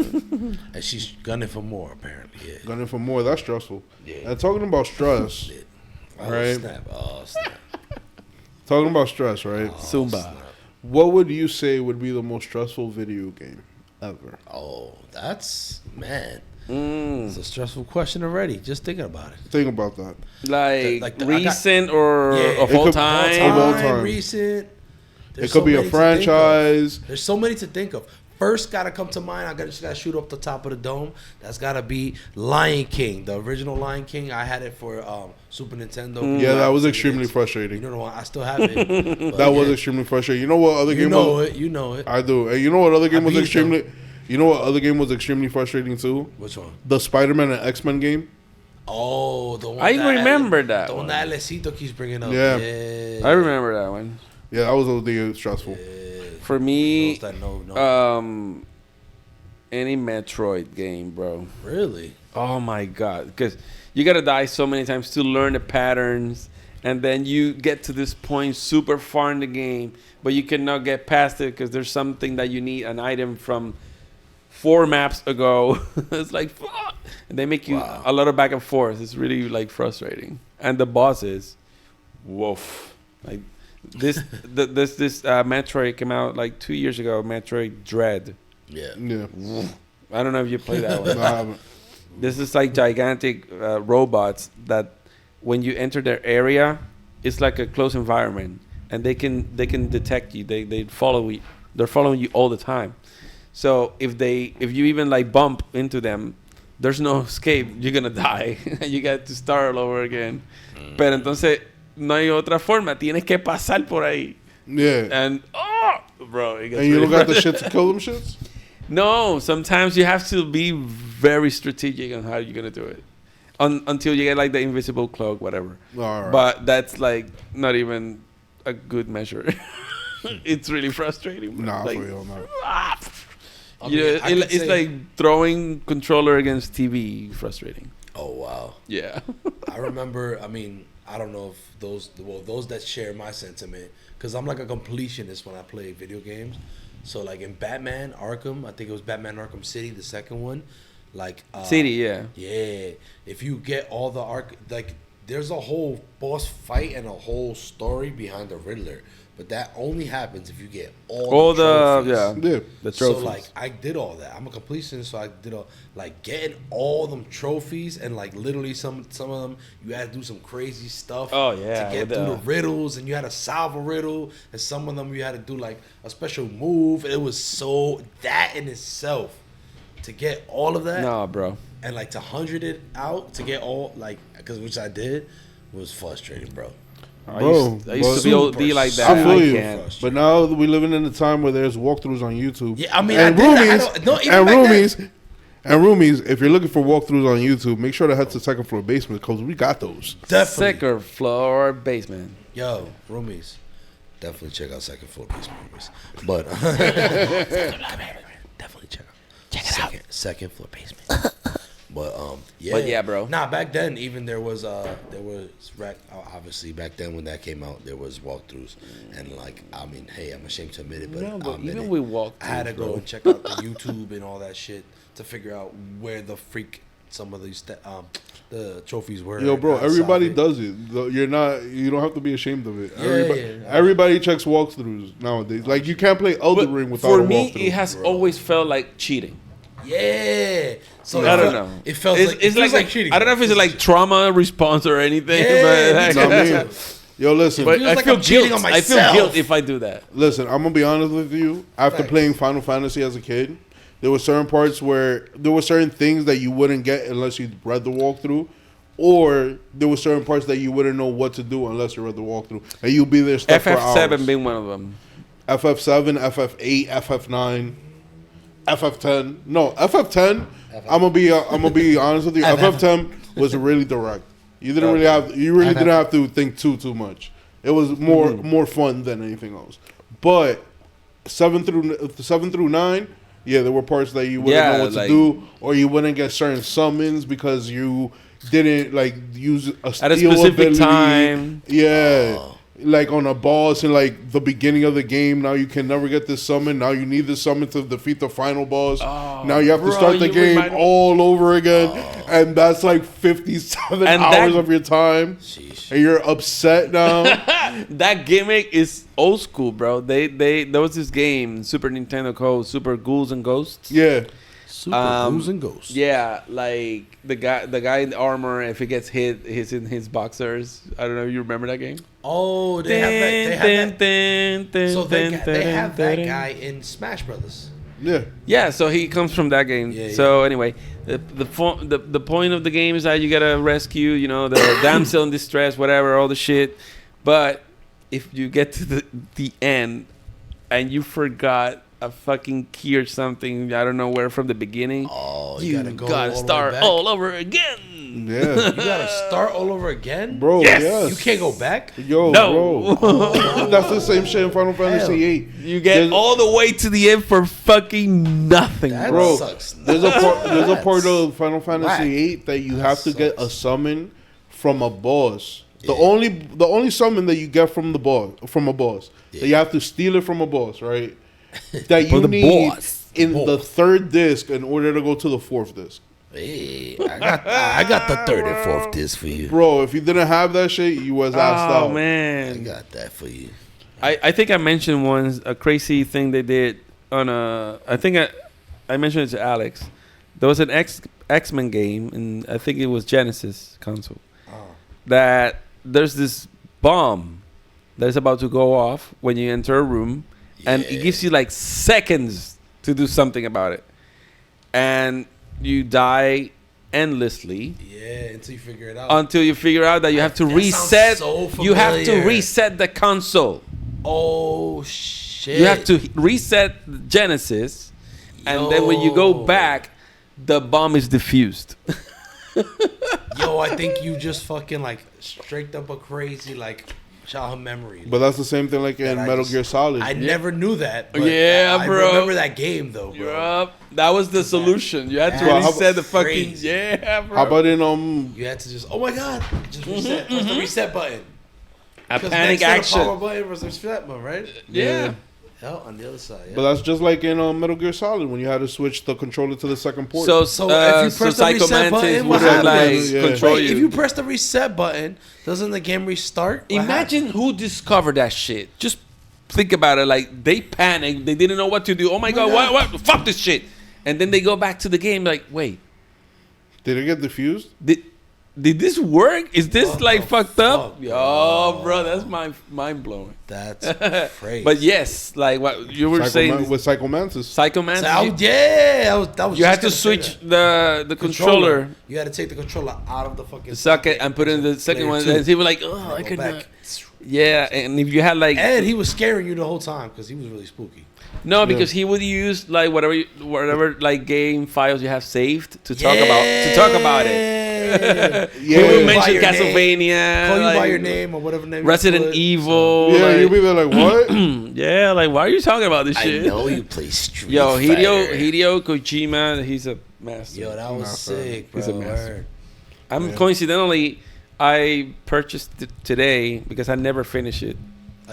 and she's gunning for more apparently. Yeah, Gunning for more. That's stressful. Yeah. And talking about stress, right? Oh snap! Talking about stress, right? Zumba. Snap. What would you say would be the most stressful video game ever? Oh, that's man. Mm. It's a stressful question already. Just thinking about it. Think about that. Like recent or of It all could- time? Of all time. Recent. It could be a franchise. There's so many to think of. First, gotta come to mind. Just gotta shoot up the top of the dome. That's gotta be Lion King, the original Lion King. I had it for Super Nintendo. Yeah, that was extremely frustrating. You know what? I still have it. That was extremely frustrating. You know what other game was? You know it. I do. And you know what other game was beat extremely? You know what other game was extremely frustrating too? Which one? The Spider-Man and X-Men game. Oh, the one. I remember that The one one. that Alecito keeps bringing up. Yeah. I remember that one. Yeah, that was a little stressful. For me, Those that know. Any Metroid game, bro. Really? Oh my god, because you gotta die so many times to learn the patterns, and then you get to this point super far in the game, but you cannot get past it because there's something that you need, an item from 4 maps ago. It's like, fuck. And they make you a lot of back and forth. It's really like frustrating. And the bosses, woof. Like this Metroid came out like 2 years ago. Metroid Dread. Yeah. I don't know if you play that one. No, I haven't. This is like gigantic robots that when you enter their area, it's like a closed environment, and they can detect you. They follow you. They're following you all the time. So if you even like bump into them, there's no escape. You're gonna die. You got to start all over again. Pero entonces no hay otra forma. Tienes que pasar por ahí. Yeah. And bro, it gets And you really don't got the shit to kill them shits? No, sometimes you have to be very strategic on how you're gonna do it, until you get like the invisible cloak, whatever. All right. But that's like not even a good measure. It's really frustrating. Bro. Nah, like, for real, no. It's like throwing controller against TV. Frustrating. Oh wow. Yeah. I remember. I mean, I don't know if those that share my sentiment, because I'm like a completionist when I play video games. So like in Batman Arkham, I think it was Batman Arkham City, the second one. Like City, yeah. Yeah. If you get all the there's a whole boss fight and a whole story behind the Riddler. But that only happens if you get all the trophies. The trophies. So like I did all that. I'm a completionist, so I did all like getting all them trophies, and like literally some of them you had to do some crazy stuff. Oh yeah, to get through the riddles, and you had to solve a riddle, and some of them you had to do like a special move. It was so that in itself to get all of that. Nah, bro. And like to 100 it out to get all like which I did was frustrating, bro. I used to be OD like that. I feel you. Can't. But now we're living in a time where there's walkthroughs on YouTube. Yeah, I mean, and roomies, if you're looking for walkthroughs on YouTube, make sure to head to Second Floor Basement because we got those. Definitely. Second Floor Basement. Yo, roomies. Definitely check out Second Floor Basement, roomies. But definitely check it out. Second Floor Basement. But yeah, bro. Nah, back then even there was obviously back then when that came out there was walkthroughs, and like I mean, hey, I'm ashamed to admit it, but, even with walkthroughs, I had to go and check out the YouTube and all that shit to figure out where the freak some of these the trophies were. Yo, bro, everybody does it. You don't have to be ashamed of it. Yeah. Everybody checks walkthroughs nowadays. Like you can't play Elden Ring without a walkthrough. For me, it has always felt like cheating. Yeah. So I don't know. It felt it's like cheating. I don't know if it's like trauma response or anything. Yeah, but I mean, yo, listen. But I like feel I'm cheating guilt. on I feel myself. guilt if I do that. Listen, I'm gonna be honest with you. After Thanks. playing Final Fantasy as a kid, there were certain parts where there were certain things that you wouldn't get unless you read the walkthrough, or there were certain parts that you wouldn't know what to do unless you read the walkthrough, and you'll be there stuck for hours. FF7 being one of them. FF7, FF8, FF9, FF10. No, FF10. I'm gonna be honest with you. FF10 was really direct. You really didn't have to think too much. It was more fun than anything else. But 7 through 9, yeah, there were parts that you wouldn't know what to do, or you wouldn't get certain summons because you didn't like use a steal at a specific ability. time. Yeah. Like on a boss in like the beginning of the game, now you can never get this summon. Now you need this summon to defeat the final boss. Now you have to start the game all over again, and that's like 57 hours of your time. Sheesh. And you're upset now. That gimmick is old school, bro. There was this game, Super Nintendo called Super Ghouls and Ghosts. Yeah. Super Ghouls and Ghosts. Yeah, like the guy in the armor, if he gets hit, he's in his boxers. I don't know if you remember that game. Oh, they have that. So they have that guy in Smash Brothers. Yeah. Yeah, so he comes from that game. Yeah, so anyway, the point of the game is that you gotta rescue, the damsel in distress, whatever, all the shit. But if you get to the end and you forgot a fucking key or something, I don't know where, from the beginning. Oh, you gotta start all over again. Yeah. You gotta start all over again? Bro, yes. You can't go back? Yo, no. Bro. That's the same shit in Final Fantasy VIII. You get all the way to the end for fucking nothing, that bro. Sucks. There's a part of Final Fantasy VIII that you have to get a summon from a boss. The only summon that you get from a boss. That you have to steal it from a boss, right? That you need in the third disc in order to go to the fourth disc. Hey, I got the third and fourth disc for you, bro. If you didn't have that shit, you was asked out. Oh man, I got that for you. I think I mentioned once a crazy thing they did on I think I mentioned it to Alex. There was an X-Men game, and I think it was Genesis console. That there's this bomb that's about to go off when you enter a room. And it gives you like seconds to do something about it. And you die endlessly. Yeah, until you figure it out. Until you figure out that you have to reset. You have to reset the console. Oh, shit. You have to reset the Genesis. And then when you go back, the bomb is diffused. Yo, I think you just fucking like straight up a crazy like childhood memory. But that's the same thing like in Metal Gear Solid. I never knew that. But yeah, bro. I remember that game though, bro. Yep. That was the solution. You had to reset the fucking bro. How about in You had to just oh my god, just reset. Press the reset button. A panic action. The power button was the reset button, right? Yeah. Hell, on the other side. Yeah. But that's just like in Metal Gear Solid when you had to switch the controller to the second port. So if you press the reset button, what happens? Control you. If you press the reset button, doesn't the game restart? Imagine who discovered that shit. Just think about it. Like they panicked. They didn't know what to do. Oh my god, what? Fuck this shit. And then they go back to the game like, wait. Did it get diffused? Did this work? Is this fucked up? Yo, bro, that's mind blowing. That's crazy. But yes, like what you were saying with Psychomantis. That was you had to switch the controller. You had to take the controller out of the fucking socket and put in the second one. And he was like, "Oh, I could not." Yeah, and if you had like, and he was scaring you the whole time because he was really spooky. No, because he would use like whatever like game files you have saved to talk about it. He would mention Castlevania, call you by your name or whatever name. Resident Evil. Yeah, you'll be there like what? Yeah, like why are you talking about this shit? I know you play Street Yo, Fighter. Hideo Kojima, he's a master. Yo, that was sick, bro. He's a master. Coincidentally, I purchased it today because I never finished it.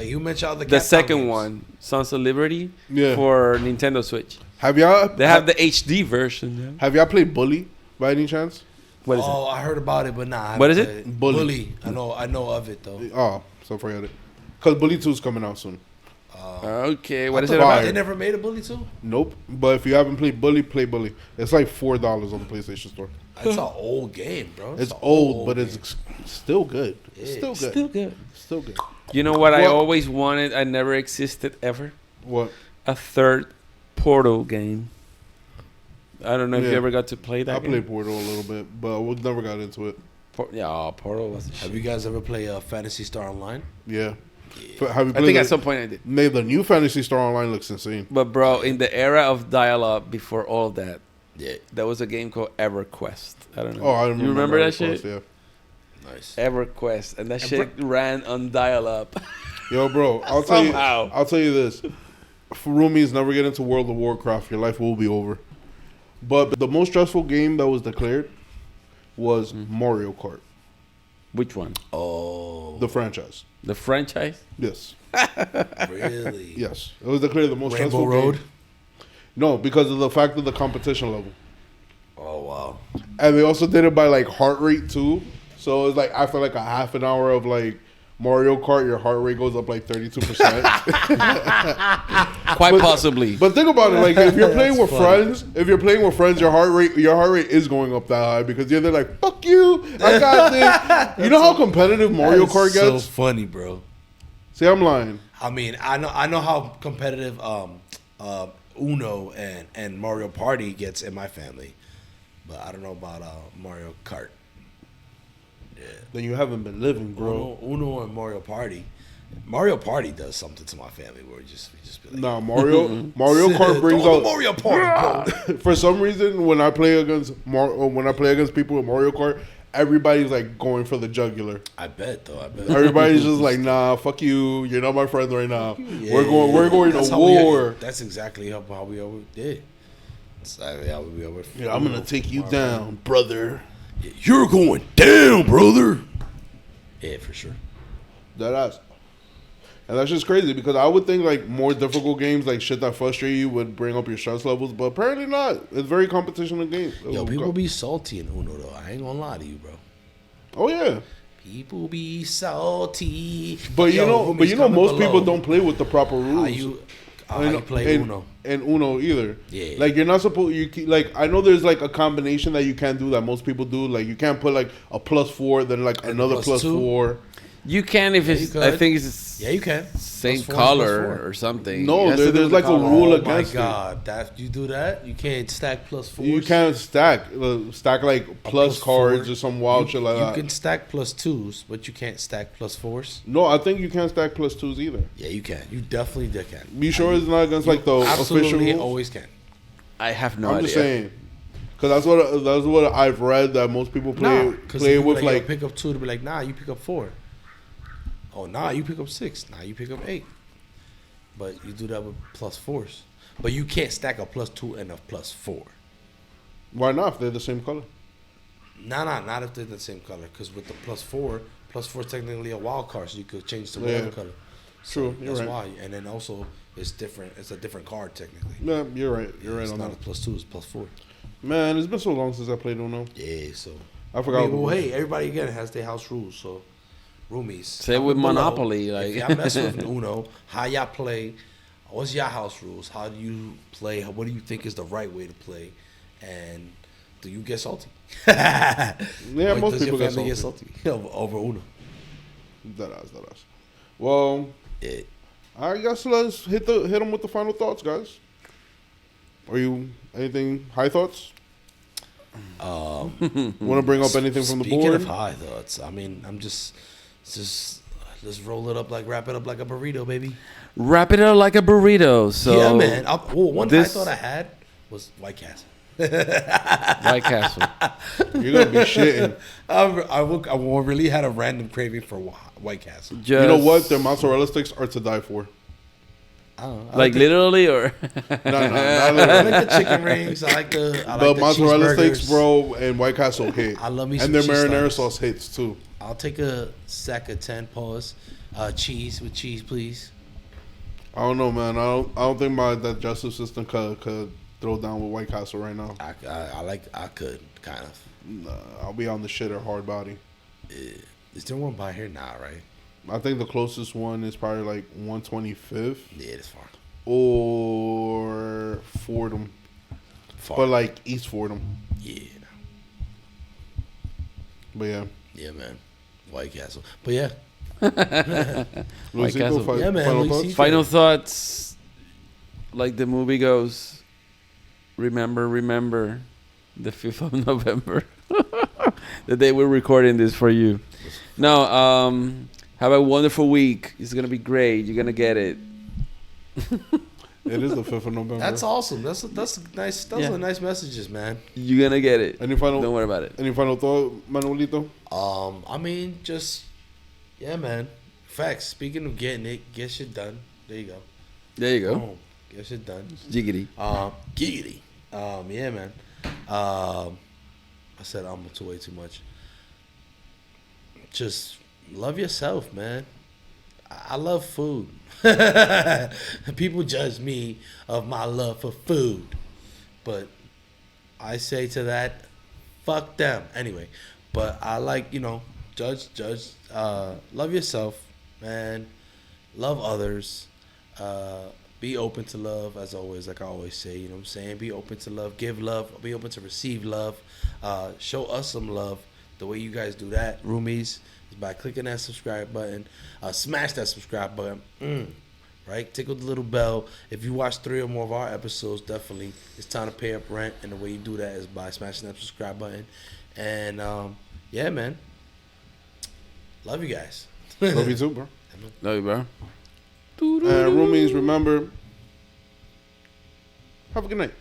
You mentioned the second games. one, Sons of Liberty, for Nintendo Switch. Have y'all? They have the HD version. Yeah. Have y'all played Bully by any chance? What is it? I heard about it, but nah. What is it? Bully. I know of it though. Oh, so forget it. Because Bully 2 is coming out soon. Okay, what is it about? They never made a Bully 2? Nope. But if you haven't played Bully, play Bully. It's like $4 on the PlayStation Store. It's an old game, bro. It's old, but it's still good. It's still good. Still good. You know what I always wanted? I never existed ever. What? A third Portal game. I don't know if you ever got to play that. I played Portal a little bit, but we never got into it. Portal was. Have you guys ever played Phantasy Star Online? Yeah. I think at some point I did. The new Phantasy Star Online looks insane. But bro, in the era of dial-up, before all that, there was a game called EverQuest. I don't know. Oh, I you remember that shit? Yeah. Nice. EverQuest, and that shit ran on dial-up. Yo, bro, I'll tell you this: for roomies, never get into World of Warcraft. Your life will be over. But the most stressful game that was declared was Mario Kart. Which one? Oh, the franchise. The franchise? Yes. Really? Yes. It was declared the most Rainbow stressful Road? game. No, because of the fact of the competition level. Oh, wow. And they also did it by like heart rate too. So it's like after like a half an hour of like Mario Kart, your heart rate goes up like 32%. Quite possibly. But think about it, like if you're playing with friends, your heart rate is going up that high because they're like, fuck you, I got this. You know how competitive Mario Kart gets? So funny, bro. See, I'm lying. I mean, I know how competitive Uno and Mario Party gets in my family, but I don't know about Mario Kart. Yeah. Then you haven't been living, bro. Uno and Mario Party. Mario Party does something to my family where we just be like, nah, Mario Kart brings out Mario Party, bro. For some reason, when I play against people with Mario Kart, everybody's like going for the jugular. I bet. Everybody's just like, nah, fuck you. You're not my friend right now. We're going to war. That's exactly how we always did. I'm gonna take you down, brother. You're going down, brother. Yeah, for sure. That ass. And that's just crazy because I would think like more difficult games, like shit that frustrate you, would bring up your stress levels, but apparently not. It's very competition game. Yo, people be salty in Uno though. I ain't gonna lie to you, bro. Oh yeah. People be salty. But you know, most people don't play with the proper rules. How you play Uno? And Uno either. Yeah. Like you're not supposed. I know there's like a combination that you can't do that most people do. Like you can't put like a +4, then like another +4. You can if it's. I think it's. Yeah, you can. Same color or something. No, there's like a rule against it. Oh my god, that you do that? You can't stack +4s. You can't stack like plus cards or some wild shit like that. You can stack +2s, but you can't stack +4s. No, I think you can't stack +2s either. Yeah, you can. You definitely can. Be sure it's not against like the official rules? Always can. I have no idea. I'm just saying. Because that's what I've read that most people play with like pick up 2 to be like, nah, you pick up 4. Oh, nah, you pick up 6. Nah, you pick up 8. But you do that with +4s. But you can't stack a +2 and a +4. Why not if they're the same color? Nah, not if they're the same color. Because with the +4 is technically a wild card, so you could change to whatever color. True, so that's why. And then also, it's different. It's a different card technically. Yeah, you're right. You're right on that. It's not a +2, it's +4. Man, it's been so long since I played Uno. Yeah, so I forgot. Well, hey, everybody again has their house rules, so. Roomies. Say with Monopoly. Like, if y'all mess with Uno, how y'all play? What's your house rules? How do you play? What do you think is the right way to play? And do you get salty? Yeah, most people get salty over Uno. That ass. Well, I guess let's hit them with the final thoughts, guys. Are you anything high thoughts? Want to bring up anything from the board? Speaking of high thoughts, I mean, I'm just let's roll it up wrap it up like a burrito, baby. Wrap it up like a burrito. So yeah, man. One high thought I had was White Castle. White Castle. You're gonna be shitting. I really had a random craving for White Castle. You know what? Their mozzarella sticks are to die for. Like literally, or no, I like the chicken rings. I like the mozzarella sticks, bro, and White Castle hit. I love me and some their cheese marinara slices. sauce hits too. I'll take a sack of 10 paws, cheese with cheese, please. I don't know, man. I don't think my digestive system could throw down with White Castle right now. I could kind of. Nah, I'll be on the shitter hard body. Is there one by here now, right? I think the closest one is probably like 125th. Yeah, it's far. Or Fordham. Far. But like East Fordham. Yeah. But yeah. Yeah, man. White Castle. But yeah. White Castle. Yeah, man. Final thoughts. Like the movie goes. Remember the 5th of November. The day we're recording this for you. No, have a wonderful week. It's going to be great. You're going to get it. It is the 5th of November. That's awesome. That's nice. Those are nice messages, man. You're going to get it. Don't worry about it. Any final thought, Manuelito? I mean, just, yeah, man. Facts. Speaking of getting it, get shit done. There you go. There you go. Boom. Get shit done. Giggity. Giggity. Yeah, man. I said way too much. Just love yourself, man. I love food. People judge me of my love for food, but I say to that, fuck them. Anyway, but I like, judge. Love yourself, man. Love others. Be open to love, as always, like I always say, you know what I'm saying? Be open to love, give love, be open to receive love. Show us some love. The way you guys do that, roomies, is by clicking that subscribe button. Smash that subscribe button. Right? Tickle the little bell. If you watch 3 or more of our episodes, definitely it's time to pay up rent. And the way you do that is by smashing that subscribe button. And, yeah, man. Love you guys. Love you too, bro. Love you, bro. Roomies, remember, have a good night.